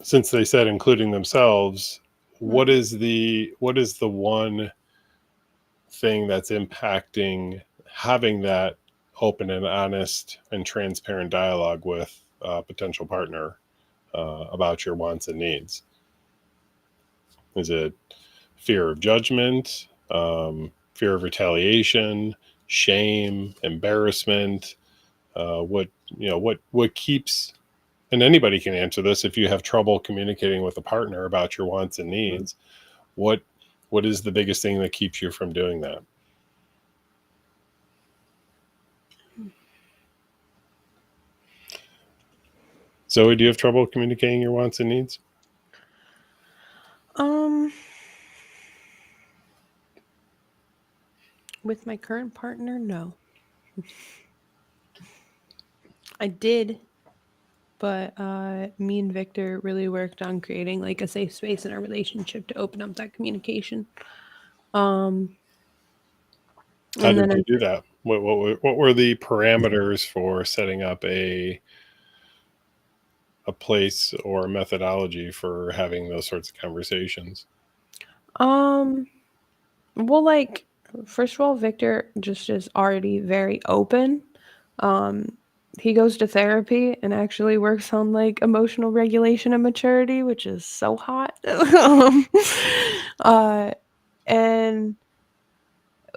Since they said including themselves, what is the one thing that's impacting having that open and honest and transparent dialogue with a potential partner about your wants and needs? Is it fear of judgment, fear of retaliation, shame, embarrassment? What keeps, and anybody can answer this, if you have trouble communicating with a partner about your wants and needs, what is the biggest thing that keeps you from doing that? Zoe, do you have trouble communicating your wants and needs? With my current partner, no. I did, but me and Victor really worked on creating like a safe space in our relationship to open up that communication. How did you do that? What were the parameters for setting up a place or a methodology for having those sorts of conversations? Well, like, first of all, Victor just is already very open. He goes to therapy and actually works on like emotional regulation and maturity, which is so hot. And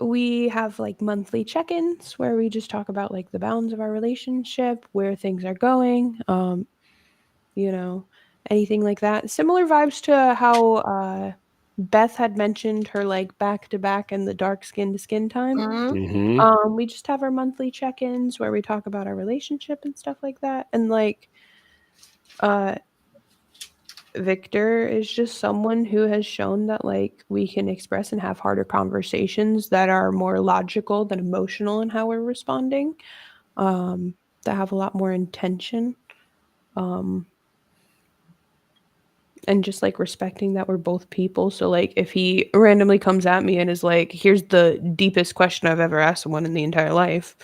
we have like monthly check-ins where we just talk about like the bounds of our relationship, where things are going, anything like that. Similar vibes to how Beth had mentioned her like back-to-back and the dark skin to skin time. Mm-hmm. We just have our monthly check-ins where we talk about our relationship and stuff like that. And like Victor is just someone who has shown that like we can express and have harder conversations that are more logical than emotional in how we're responding, that have a lot more intention, and just like respecting that we're both people. So like if he randomly comes at me and is like, here's the deepest question I've ever asked someone in the entire life,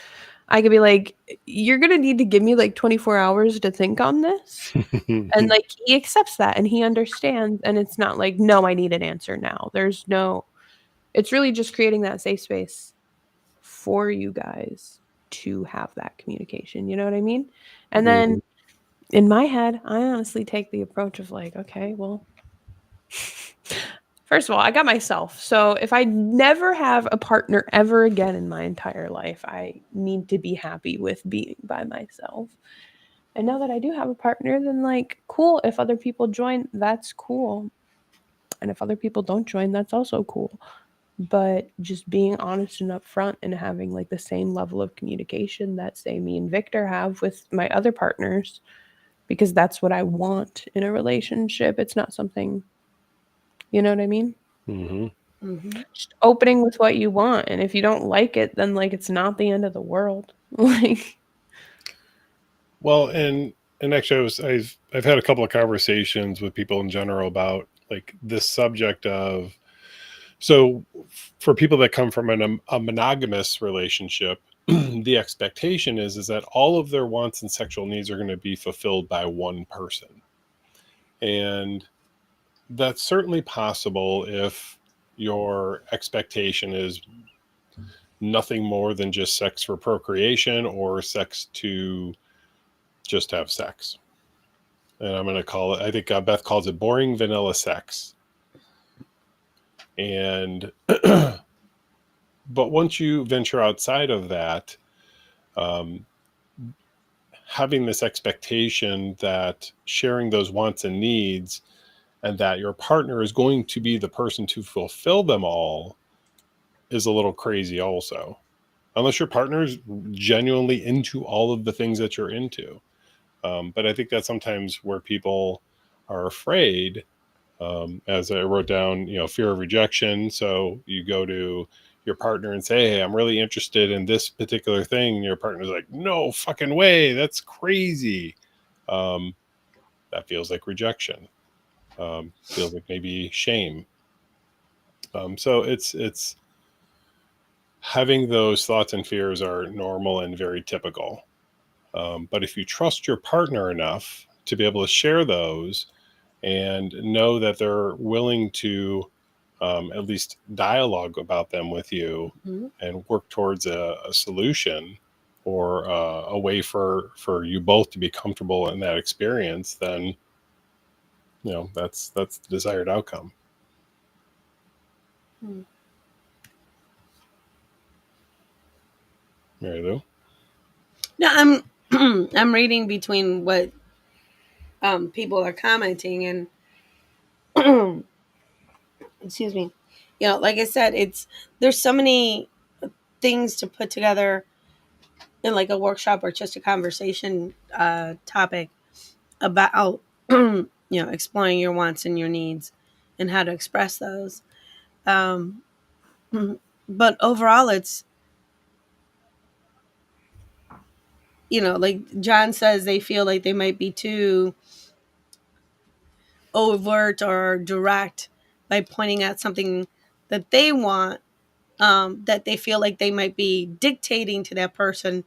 I could be like, you're gonna need to give me like 24 hours to think on this. And like he accepts that and he understands, and it's not like, no, I need an answer now. It's really just creating that safe space for you guys to have that communication. You know what I mean? And then in my head, I honestly take the approach of like, okay, well, first of all, I got myself. So if I never have a partner ever again in my entire life, I need to be happy with being by myself. And now that I do have a partner, then like, cool. If other people join, that's cool. And if other people don't join, that's also cool. But just being honest and upfront and having like the same level of communication that say me and Victor have with my other partners, because that's what I want in a relationship. It's not something, you know what I mean? Just opening with what you want. And if you don't like it, then like, it's not the end of the world. Like, well, and actually I've had a couple of conversations with people in general about like this subject of, so for people that come from a monogamous relationship, the expectation is that all of their wants and sexual needs are going to be fulfilled by one person. And that's certainly possible if your expectation is nothing more than just sex for procreation or sex to just have sex. And I'm going to call it, I think Beth calls it boring vanilla sex. And but once you venture outside of that, having this expectation that sharing those wants and needs and that your partner is going to be the person to fulfill them all is a little crazy also, unless your partner is genuinely into all of the things that you're into. But I think that's sometimes where people are afraid, as I wrote down, fear of rejection. So you go to your partner and say, hey, I'm really interested in this particular thing. And your partner's like, no fucking way. That's crazy. That feels like rejection. Feels like maybe shame. So it's having those thoughts and fears are normal and very typical. But if you trust your partner enough to be able to share those and know that they're willing to at least dialogue about them with you Mhm. and work towards a solution, or a way for you both to be comfortable in that experience, then that's the desired outcome. Hmm. Mary Lou? No, I'm I'm reading between what people are commenting, and excuse me. Like I said, there's so many things to put together in like a workshop or just a conversation topic about exploring your wants and your needs and how to express those. Um, but overall, it's like John says, they feel like they might be too overt or direct by pointing out something that they want, that they feel like they might be dictating to that person,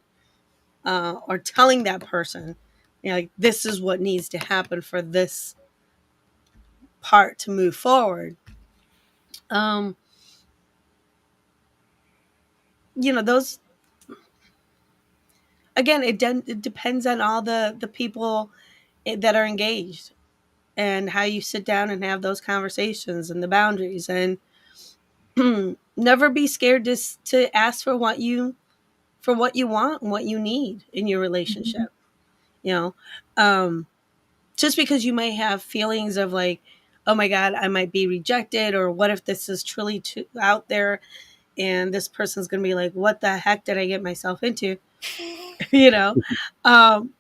or telling that person, like this is what needs to happen for this part to move forward. Um, those, again, it depends on all the people that are engaged, and how you sit down and have those conversations and the boundaries, and never be scared to ask for what you want and what you need in your relationship. You know, um, just because you may have feelings of like, oh my God, I might be rejected, or what if this is truly too out there and this person's going to be like, what the heck did I get myself into? you know, um,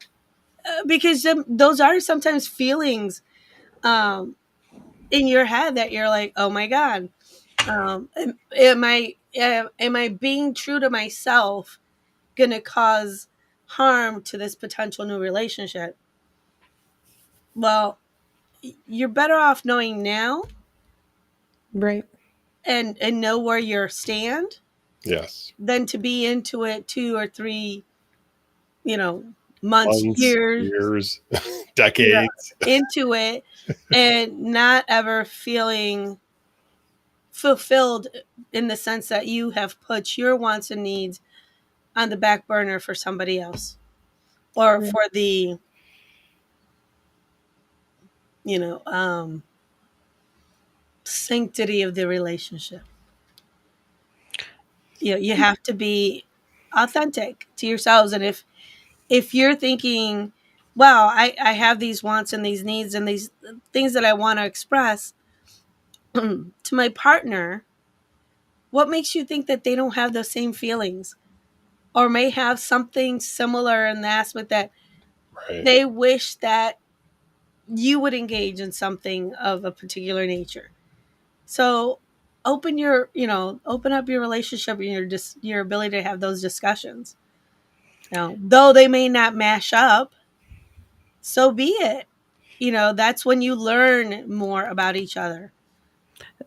because those are sometimes feelings um, in your head that you're like, oh my God, am I being true to myself going to cause harm to this potential new relationship? Well, you're better off knowing now, Right. and know where you stand, Yes. than to be into it 2 or 3, you know, months, Months, years, years, you know, decades. into it, and not ever feeling fulfilled, in the sense that you have put your wants and needs on the back burner for somebody else, or Right. for the you know um sanctity of the relationship. You have to be authentic to yourselves, and if you're thinking, wow, I have these wants and these needs and these things that I want to express to my partner, what makes you think that they don't have those same feelings, or may have something similar in the aspect that Right. they wish that you would engage in something of a particular nature? So open up your relationship and your ability to have those discussions. Though they may not mash up, so be it. That's when you learn more about each other.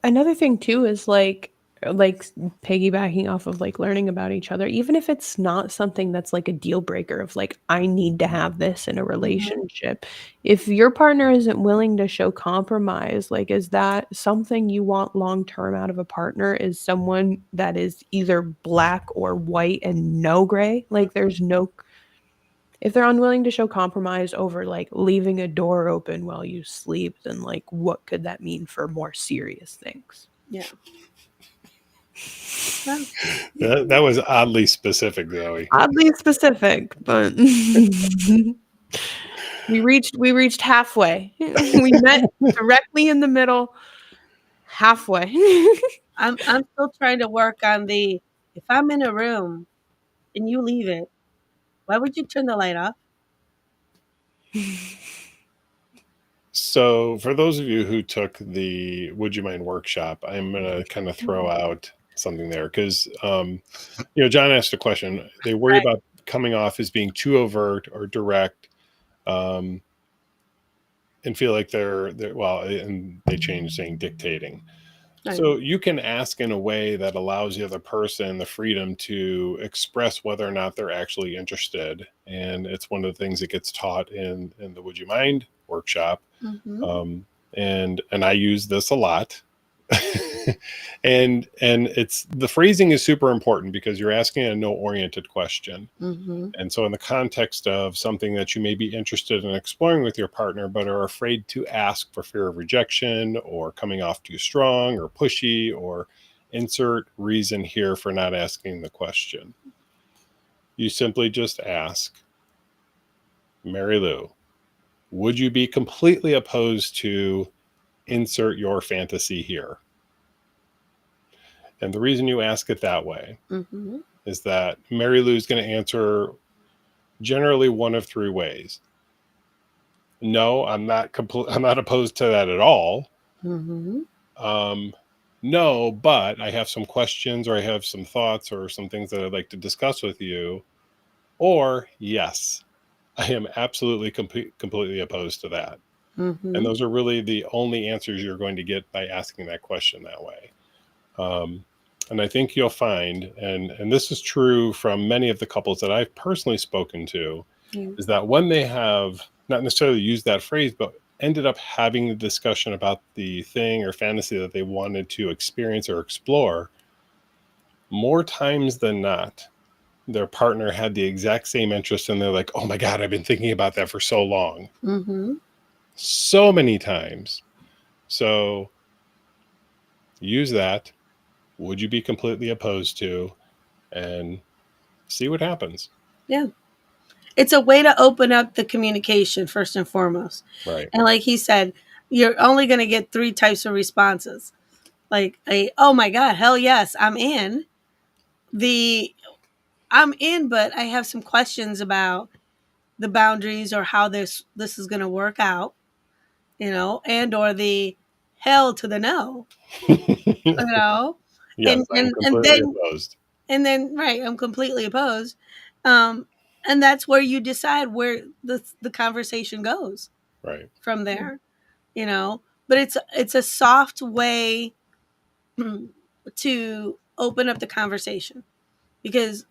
Another thing too is piggybacking off of like learning about each other, even if it's not something that's like a deal breaker of like, I need to have this in a Mhm. relationship. If your partner isn't willing to show compromise, like, is that something you want long term out of a partner? Is someone that is either black or white and no gray? Like, there's no, if they're unwilling to show compromise over like leaving a door open while you sleep, then like what could that mean for more serious things? Yeah. Well, That was oddly specific, Zoe. Oddly specific, but we reached halfway. We met directly in the middle, halfway. I'm still trying to work on the, if I'm in a room and you leave it, why would you turn the light off? So, for those of you who took the Would You Mind workshop, I'm going to kind of throw out something there because, John asked a question. They worry Right. about coming off as being too overt or direct, um, and feel like and they change saying dictating. Right. So you can ask in a way that allows the other person the freedom to express whether or not they're actually interested. And it's one of the things that gets taught in the Would You Mind workshop. Mhm. And I use this a lot. and it's the phrasing is super important because you're asking a no oriented question. Mhm. And so in the context of something that you may be interested in exploring with your partner but are afraid to ask for fear of rejection or coming off too strong or pushy, or insert reason here for not asking the question, you simply just ask, Mary Lou, would you be completely opposed to insert your fantasy here? And the reason you ask it that way Mhm. is that Mary Lou is going to answer generally one of three ways. No, I'm not opposed to that at all. Mhm. No, but I have some questions, or I have some thoughts, or some things that I'd like to discuss with you. Or yes, I am absolutely completely opposed to that. And Mhm. those are really the only answers you're going to get by asking that question that way. And I think you'll find, and this is true from many of the couples that I've personally spoken to, Yeah. is that when they have not necessarily used that phrase, but ended up having the discussion about the thing or fantasy that they wanted to experience or explore, more times than not, their partner had the exact same interest, and they're like, oh my God, I've been thinking about that for so long. Mhm. So many times. So use that. Would you be completely opposed to? And see what happens. Yeah. It's a way to open up the communication first and foremost. Right. And like he said, you're only going to get 3 types of responses. Like oh my God, hell yes, I'm in. I'm in, but I have some questions about the boundaries or how this is going to work out, and or the hell to the no, you know, Yes, and I'm and and completely then opposed. and then right, I'm completely opposed, um, and that's where you decide where the conversation goes Right. from there, But it's a soft way to open up the conversation because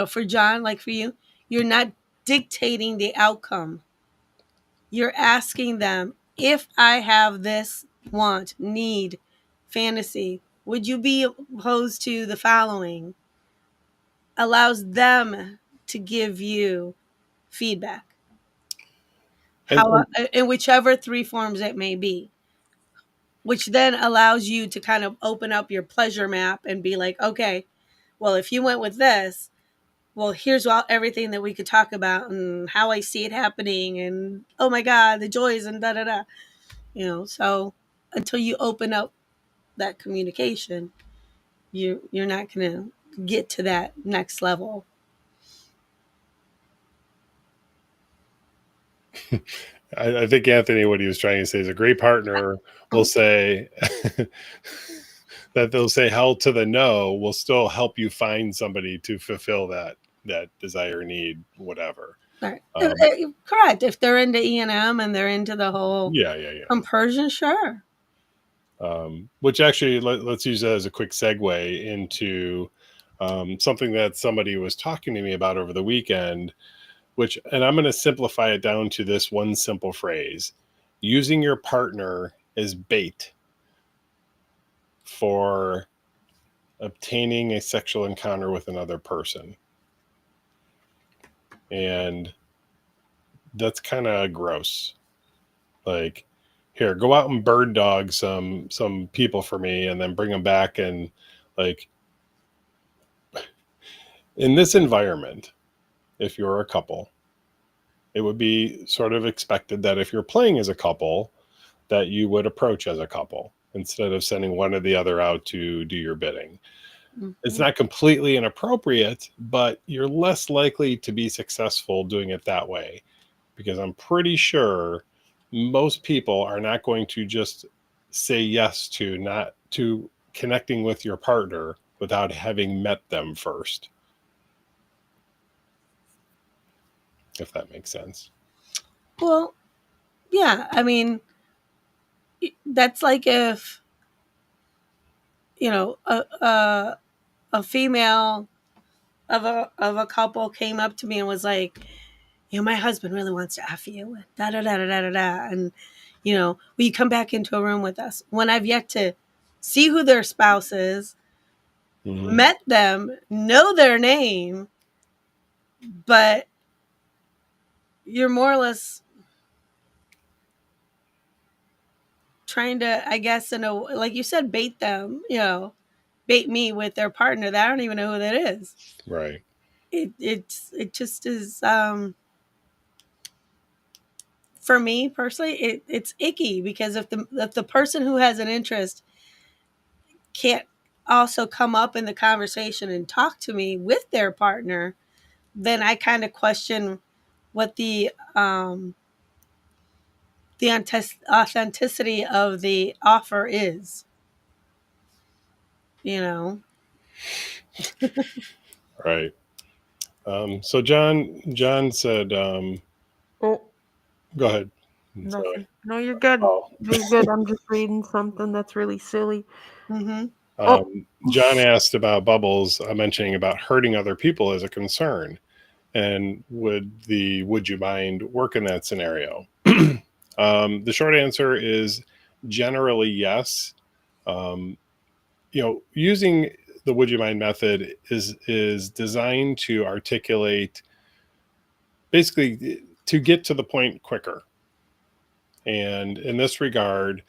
for John, like for you, you're not dictating the outcome. You're asking them, if I have this want, need, fantasy, would you be opposed to the following? Allows them to give you feedback, And in whichever 3 forms it may be, which then allows you to kind of open up your pleasure map and be like, okay, well, if you went with this, well, here's everything that we could talk about and how I see it happening, and oh my God, the joys and da da da. So until you open up that communication, you're not gonna get to that next level. I think Anthony, what he was trying to say is a great partner will say that they'll say hell to the no will still help you find somebody to fulfill that desire, need, whatever. Right. Um, Correct. If they're into E&M and they're into the whole yeah. compersion, sure. Which actually, let's use that as a quick segue into something that somebody was talking to me about over the weekend, and I'm going to simplify it down to this one simple phrase: using your partner as bait for obtaining a sexual encounter with another person. And that's kind of gross. Like, here, go out and bird dog some people for me and then bring them back. And like, in this environment, if you're a couple, it would be sort of expected that if you're playing as a couple, that you would approach as a couple instead of sending one or the other out to do your bidding. Mm-hmm. It's not completely inappropriate, but you're less likely to be successful doing it that way, because I'm pretty sure most people are not going to just say yes to not to connecting with your partner without having met them first. If that makes sense. Well, yeah. I mean, that's like if, you know, a female of a couple came up to me and was like, you know, my husband really wants to F you, and da da da da da da da, and you know, will you come back into a room with us? When I've yet to see who their spouse is, met them, know their name, but you're more or less trying to, I guess, like you said, bait them, you know, bait me with their partner that I don't even know who that is. Right. It just is, for me personally, it's icky, because if the person who has an interest can't also come up in the conversation and talk to me with their partner, then I kind of question what the authenticity of the offer is. You know. Right. So John said, Oh, go ahead. nothing. No, you're good. Oh. You're good. I'm just reading something that's really silly. Mm-hmm. John asked about Bubbles, mentioning about hurting other people as a concern, and would you mind work in that scenario? The short answer is generally yes. You know, using the would you mind method is designed to articulate, basically, to get to the point quicker. And in this regard,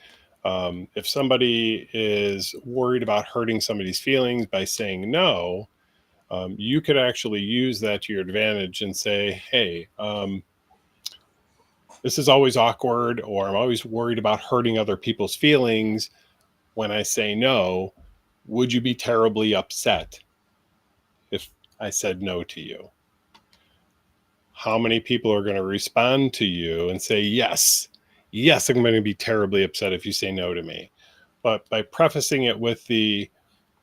if somebody is worried about hurting somebody's feelings by saying no, you could actually use that to your advantage and say, hey, this is always awkward, or I'm always worried about hurting other people's feelings when I say no. Would you be terribly upset if I said no to you? How many people are going to respond to you and say, yes, I'm going to be terribly upset if you say no to me? But by prefacing it with the,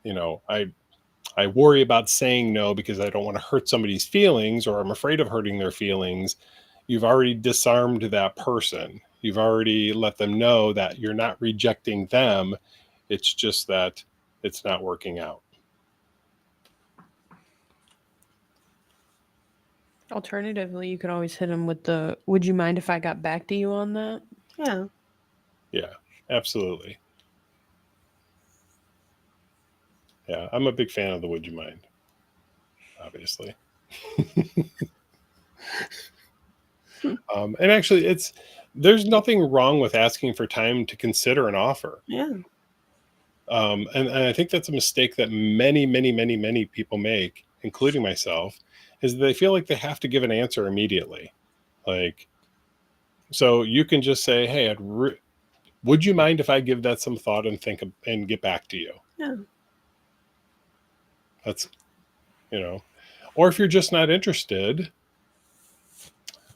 you know, I worry about saying no because I don't want to hurt somebody's feelings, or I'm afraid of hurting their feelings, you've already disarmed that person. You've already let them know that you're not rejecting them. It's just that it's not working out. Alternatively, you could always hit them with the, would you mind if I got back to you on that? Yeah. Yeah, absolutely. Yeah, I'm a big fan of the would you mind, obviously. And actually, there's nothing wrong with asking for time to consider an offer. Yeah. And I think that's a mistake that many people make, including myself, is they feel like they have to give an answer immediately. Like, so you can just say, hey, would you mind if I give that some thought and think and get back to you? Yeah. That's, you know, or if you're just not interested,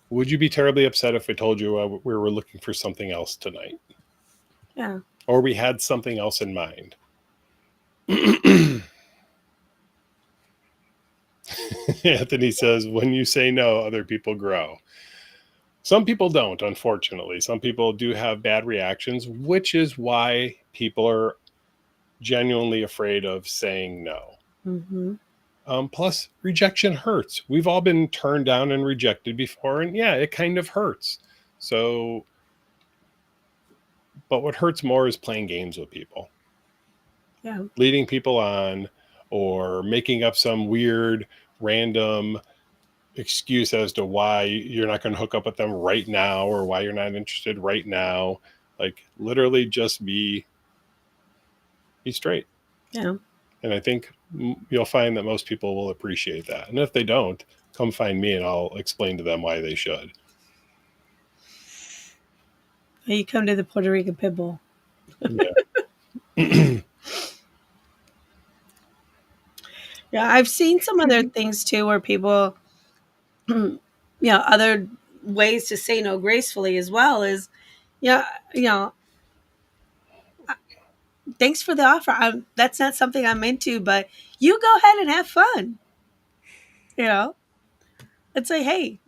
would you be terribly upset if I told you we were looking for something else tonight? Yeah. Or we had something else in mind? Anthony says, when you say no, other people grow. Some people don't, unfortunately. Some people do have bad reactions, which is why people are genuinely afraid of saying no. Mm-hmm. Plus, rejection hurts. We've all been turned down and rejected before, and yeah, it kind of hurts. So, but what hurts more is playing games with people. Yeah. Leading people on, or making up some weird, random excuse as to why you're not going to hook up with them right now, or why you're not interested right now. Like, literally just be straight. Yeah. And I think you'll find that most people will appreciate that. And if they don't, come find me and I'll explain to them why they should. You come to the Puerto Rican Pit Bull. Yeah. Yeah, I've seen some other things too where people, you know, other ways to say no gracefully as well is Yeah, you know, thanks for the offer. That's not something I'm into, but you go ahead and have fun. You know, it's like, hey,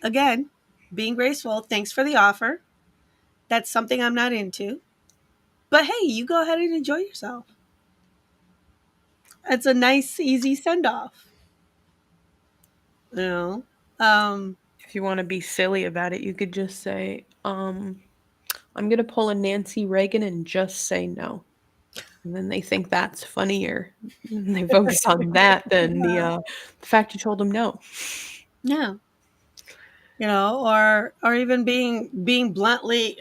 again, being graceful. Thanks for the offer. That's something I'm not into, but hey, you go ahead and enjoy yourself. It's a nice, easy send off. You know, um, If you want to be silly about it, you could just say, I'm gonna pull a Nancy Reagan and just say no. And then they think that's funnier. And they focus on that than the fact you told them no. yeah, you know, or even being blatantly,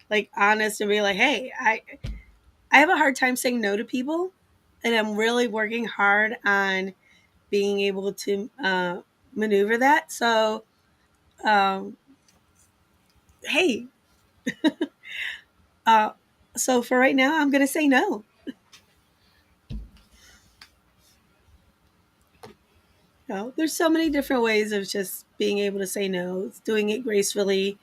like honest and be like, hey, I have a hard time saying no to people, and I'm really working hard on being able to maneuver that. So, um, hey, uh, so for right now, I'm going to say no. You know, there's so many different ways of just being able to say no. It's doing it gracefully,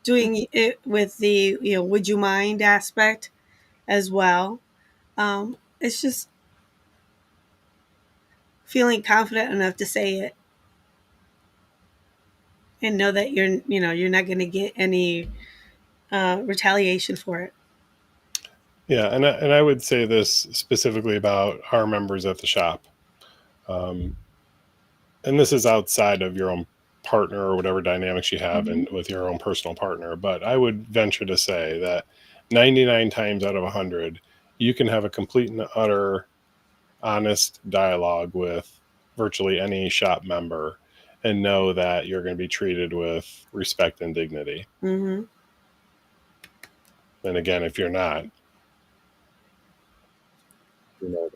doing it with the would you mind aspect as well. It's just feeling confident enough to say it and know that you're not going to get any retaliation for it. Yeah, and I would say this specifically about our members at the shop, um, and this is outside of your own partner or whatever dynamics you have, Mhm. and with your own personal partner. But I would venture to say that 99 times out of 100, you can have a complete and utter honest dialogue with virtually any shop member and know that you're going to be treated with respect and dignity. Mm-hmm. And again, if you're not, you know,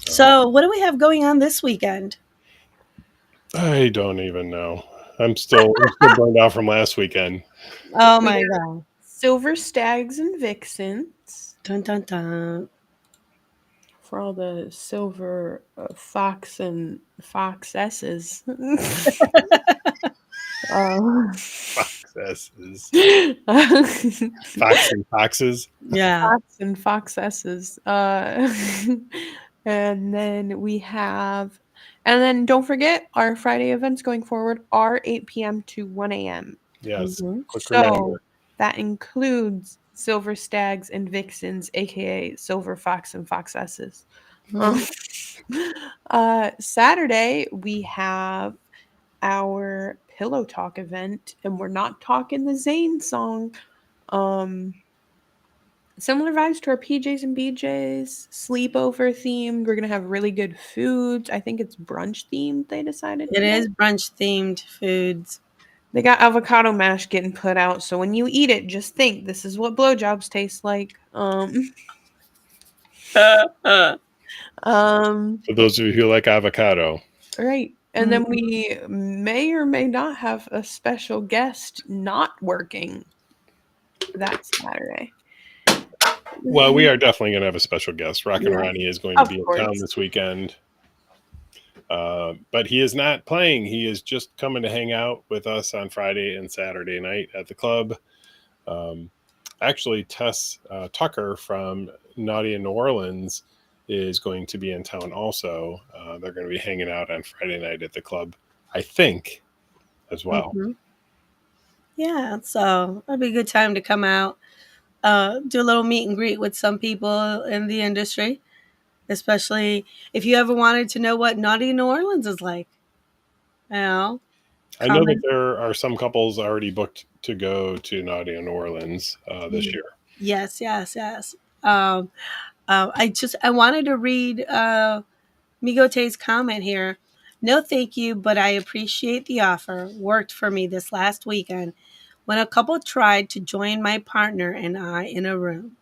So, what do we have going on this weekend? I don't even know. I'm still burned out from last weekend. Oh We my got god! Silver Stags and Vixens Dun dun dun. for all the silver fox and foxesses. Foxes. Fox Fox and foxes. Yeah. and foxesses. And then we have, and then don't forget our Friday events going forward are 8 p.m. to 1 a.m. Yes. Mm-hmm. Quick So reminder. that includes Silver Stags and Vixens, aka Silver Fox and Foxesses. Um, Saturday we have our Pillow Talk event, and we're not talking the Zayn song. Um, Similar vibes to our PJs and BJs, sleepover themed. We're gonna have really good foods. I think it's brunch themed. They decided It today. is brunch themed foods. They got avocado mash getting put out, so when you eat it, just think this is what blowjobs taste like. Um, For those of you who like avocado. right. And then we may or may not have a special guest not working that Saturday. Well, we are definitely going to have a special guest. Rockin' Yeah. Ronnie is going to Of be in course. town this weekend. But he is not playing. He is just coming to hang out with us on Friday and Saturday night at the club. Um, Actually, Tess Tucker from Naughty in New Orleans is going to be in town also. They're going to be hanging out on Friday night at the club, I think, as well. Mhm. Yeah, so that'd be a good time to come out, do a little meet and greet with some people in the industry, especially if you ever wanted to know what Naughty New Orleans is like. You know, I know that comment. there are some couples already booked to go to Naughty in New Orleans this year. Yes, yes, yes. I wanted to read Migote's comment here. No, thank you, but I appreciate the offer. Worked for me this last weekend when a couple tried to join my partner and I in a room.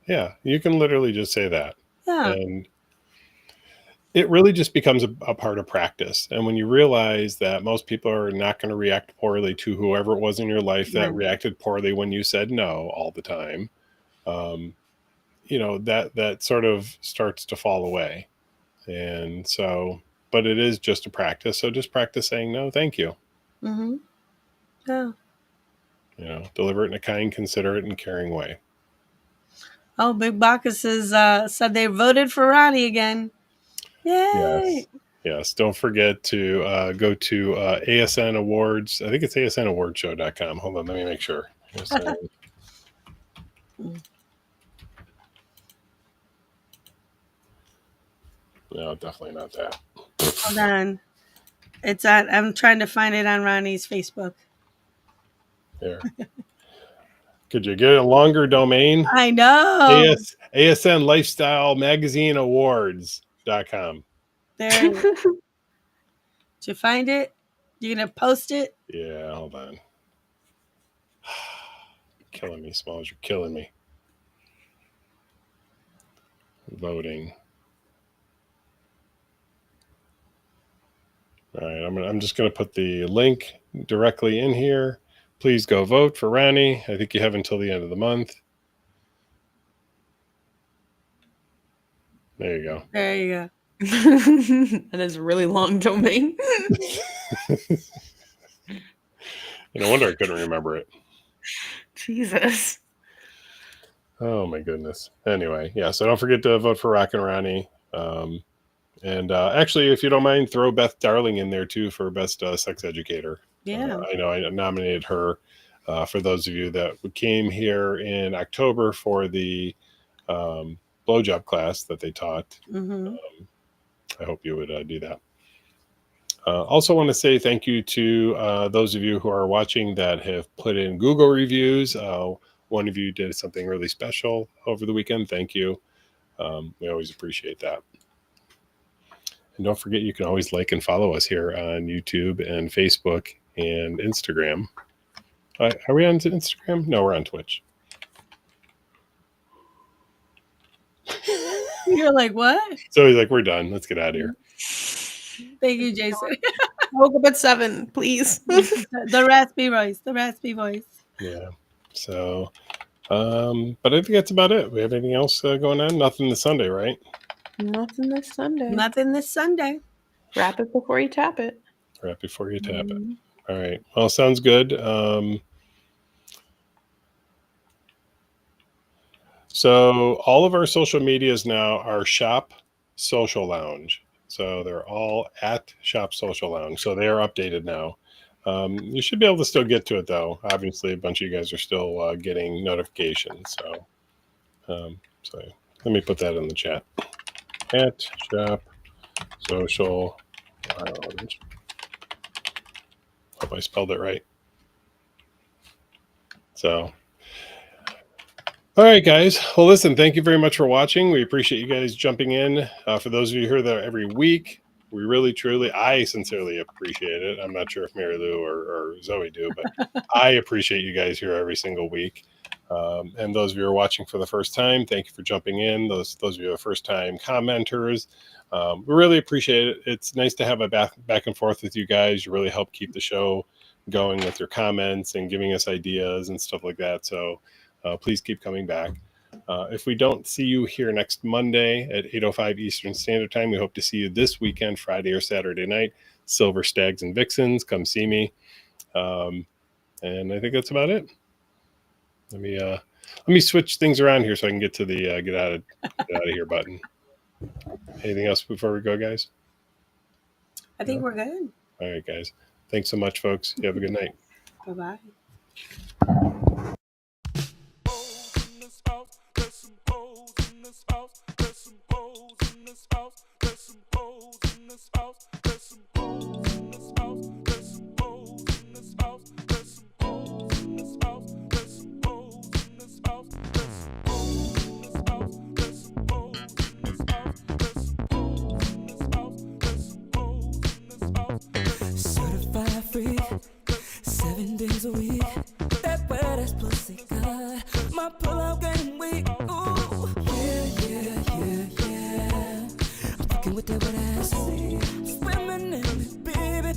Yeah, you can literally just say that. Yeah, And it really just becomes a part of practice. And when you realize that most people are not going to react poorly to whoever it was in your life that right. reacted poorly when you said no all the time, um, that sort of starts to fall away. And so but it is just a practice. So just practice saying no, thank you. Mm-hmm. Yeah. You know, deliver it in a kind, considerate, and caring way. Oh, Big Bacchus said they voted for Ronnie again. Yay! Yes. Don't forget to go to ASN Awards. I think it's asnawardshow.com. Hold on, let me make sure. No, definitely not that. Hold on. It's at. I'm trying to find it on Ronnie's Facebook. There. Could you get a longer domain? I know. ASN Lifestyle Magazine Awards.com. There. Did you find it? You gonna post it? Yeah, hold on. Killing me, Smalls. You're killing me. Voting. All right, I'm just going to put the link directly in here. Please go vote for Ronnie. I think you have until the end of the month. There you go. There you go. That is a really long domain. No wonder I couldn't remember it. Jesus. Oh my goodness. Anyway, yeah. So don't forget to vote for Rockin' Ronnie. And actually, if you don't mind, throw Beth Darling in there too for best sex educator. Yeah. I know I nominated her. For those of you that came here in October for the blowjob class that they taught, Mm-hmm. I hope you would do that. Also want to say thank you to those of you who are watching that have put in Google reviews. One of you did something really special over the weekend. Thank you. We always appreciate that. And don't forget, you can always like and follow us here on YouTube and Facebook and Instagram. Are we on Instagram? No, we're on Twitch. You're like, what? So he's like, we're done. Let's get out of here. Thank you, Jason. I woke up at 7, please. The raspy voice. The raspy voice. Yeah. So, but I think that's about it. We have anything else going on? Nothing this Sunday, right? Nothing this Sunday. Nothing this Sunday. Wrap it before you tap it. Right before you tap it. All right. Well, sounds good. So all of our social medias now are Shop Social Lounge. So they're all at Shop Social Lounge. So they are updated now. You should be able to still get to it, though. Obviously, a bunch of you guys are still getting notifications. So let me put that in the chat. At Shop Social Lounge. Hope I spelled it right. So, all right, guys. Well, listen, thank you very much for watching. We appreciate you guys jumping in. For those of you who are there every week, we really, truly, I sincerely appreciate it. I'm not sure if Mary Lou or Zoe do, but I appreciate you guys here every single week. And those of you who are watching for the first time, thank you for jumping in. Those of you who are first-time commenters, we really appreciate it. It's nice to have a back and forth with you guys. You really help keep the show going with your comments and giving us ideas and stuff like that. So please keep coming back. If we don't see you here next Monday at 8:05 Eastern Standard Time, we hope to see you this weekend, Friday or Saturday night. Silver Stags and Vixens, come see me. And I think that's about it. Let me switch things around here so I can get to the get out of here button. Anything else before we go, guys? I think we're good. All right, guys. Thanks so much, folks. You have a good night. Bye-bye. Certified free, 7 days a week. That wet ass pussy good. My pull-out game weak. Ooh, yeah. I'm fucking with that wet ass. Swimming in it, baby.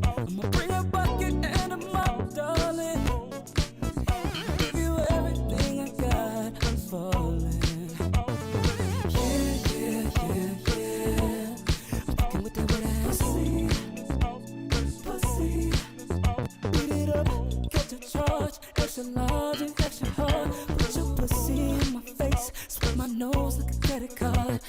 I'ma bring a bucket and a mop, darling. Give you everything I got. I'm falling. Yeah. I'm fucking with that wet ass. credit card.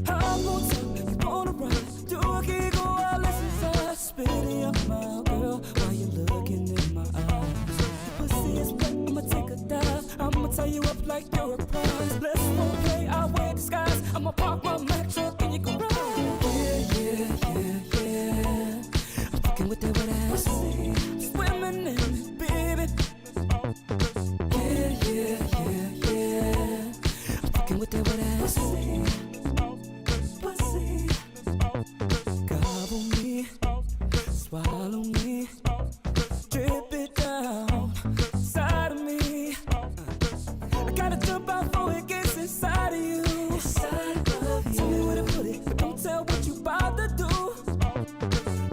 I'm gonna tell you wanna ride. Do a giggle while listen to spit in your mouth, girl, while you're looking in my eyes. Your pussy is wet, I'ma take a dive. I'ma tie you up like you're a prize. Let's role play, I'll wear disguise. I'ma park my Mack truck in your garage. Yeah. I'm fucking with that wet ass. Swimming in it, baby. Yeah. I'm fucking with that wet ass. Pussy. Gobble me, swallow me, drip it down inside of me. I gotta jump out before it gets inside of you. Tell me where to put it, but don't tell what you about to do.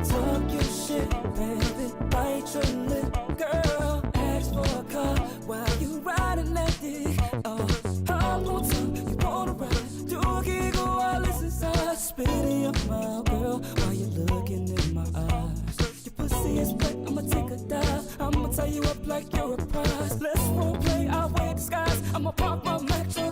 Talk your shit, baby, bite your lip, girl. Ask for a car while you riding that dick. Oh, I'm gonna tell you wanna ride. Do a giggle while it's inside. Spit in your mouth, girl, while you're looking in my eyes. Your pussy is wet, I'ma take a dive. I'ma tie you up like you're a prize. Let's role play, I'll wear disguise. I'ma park my Mack truck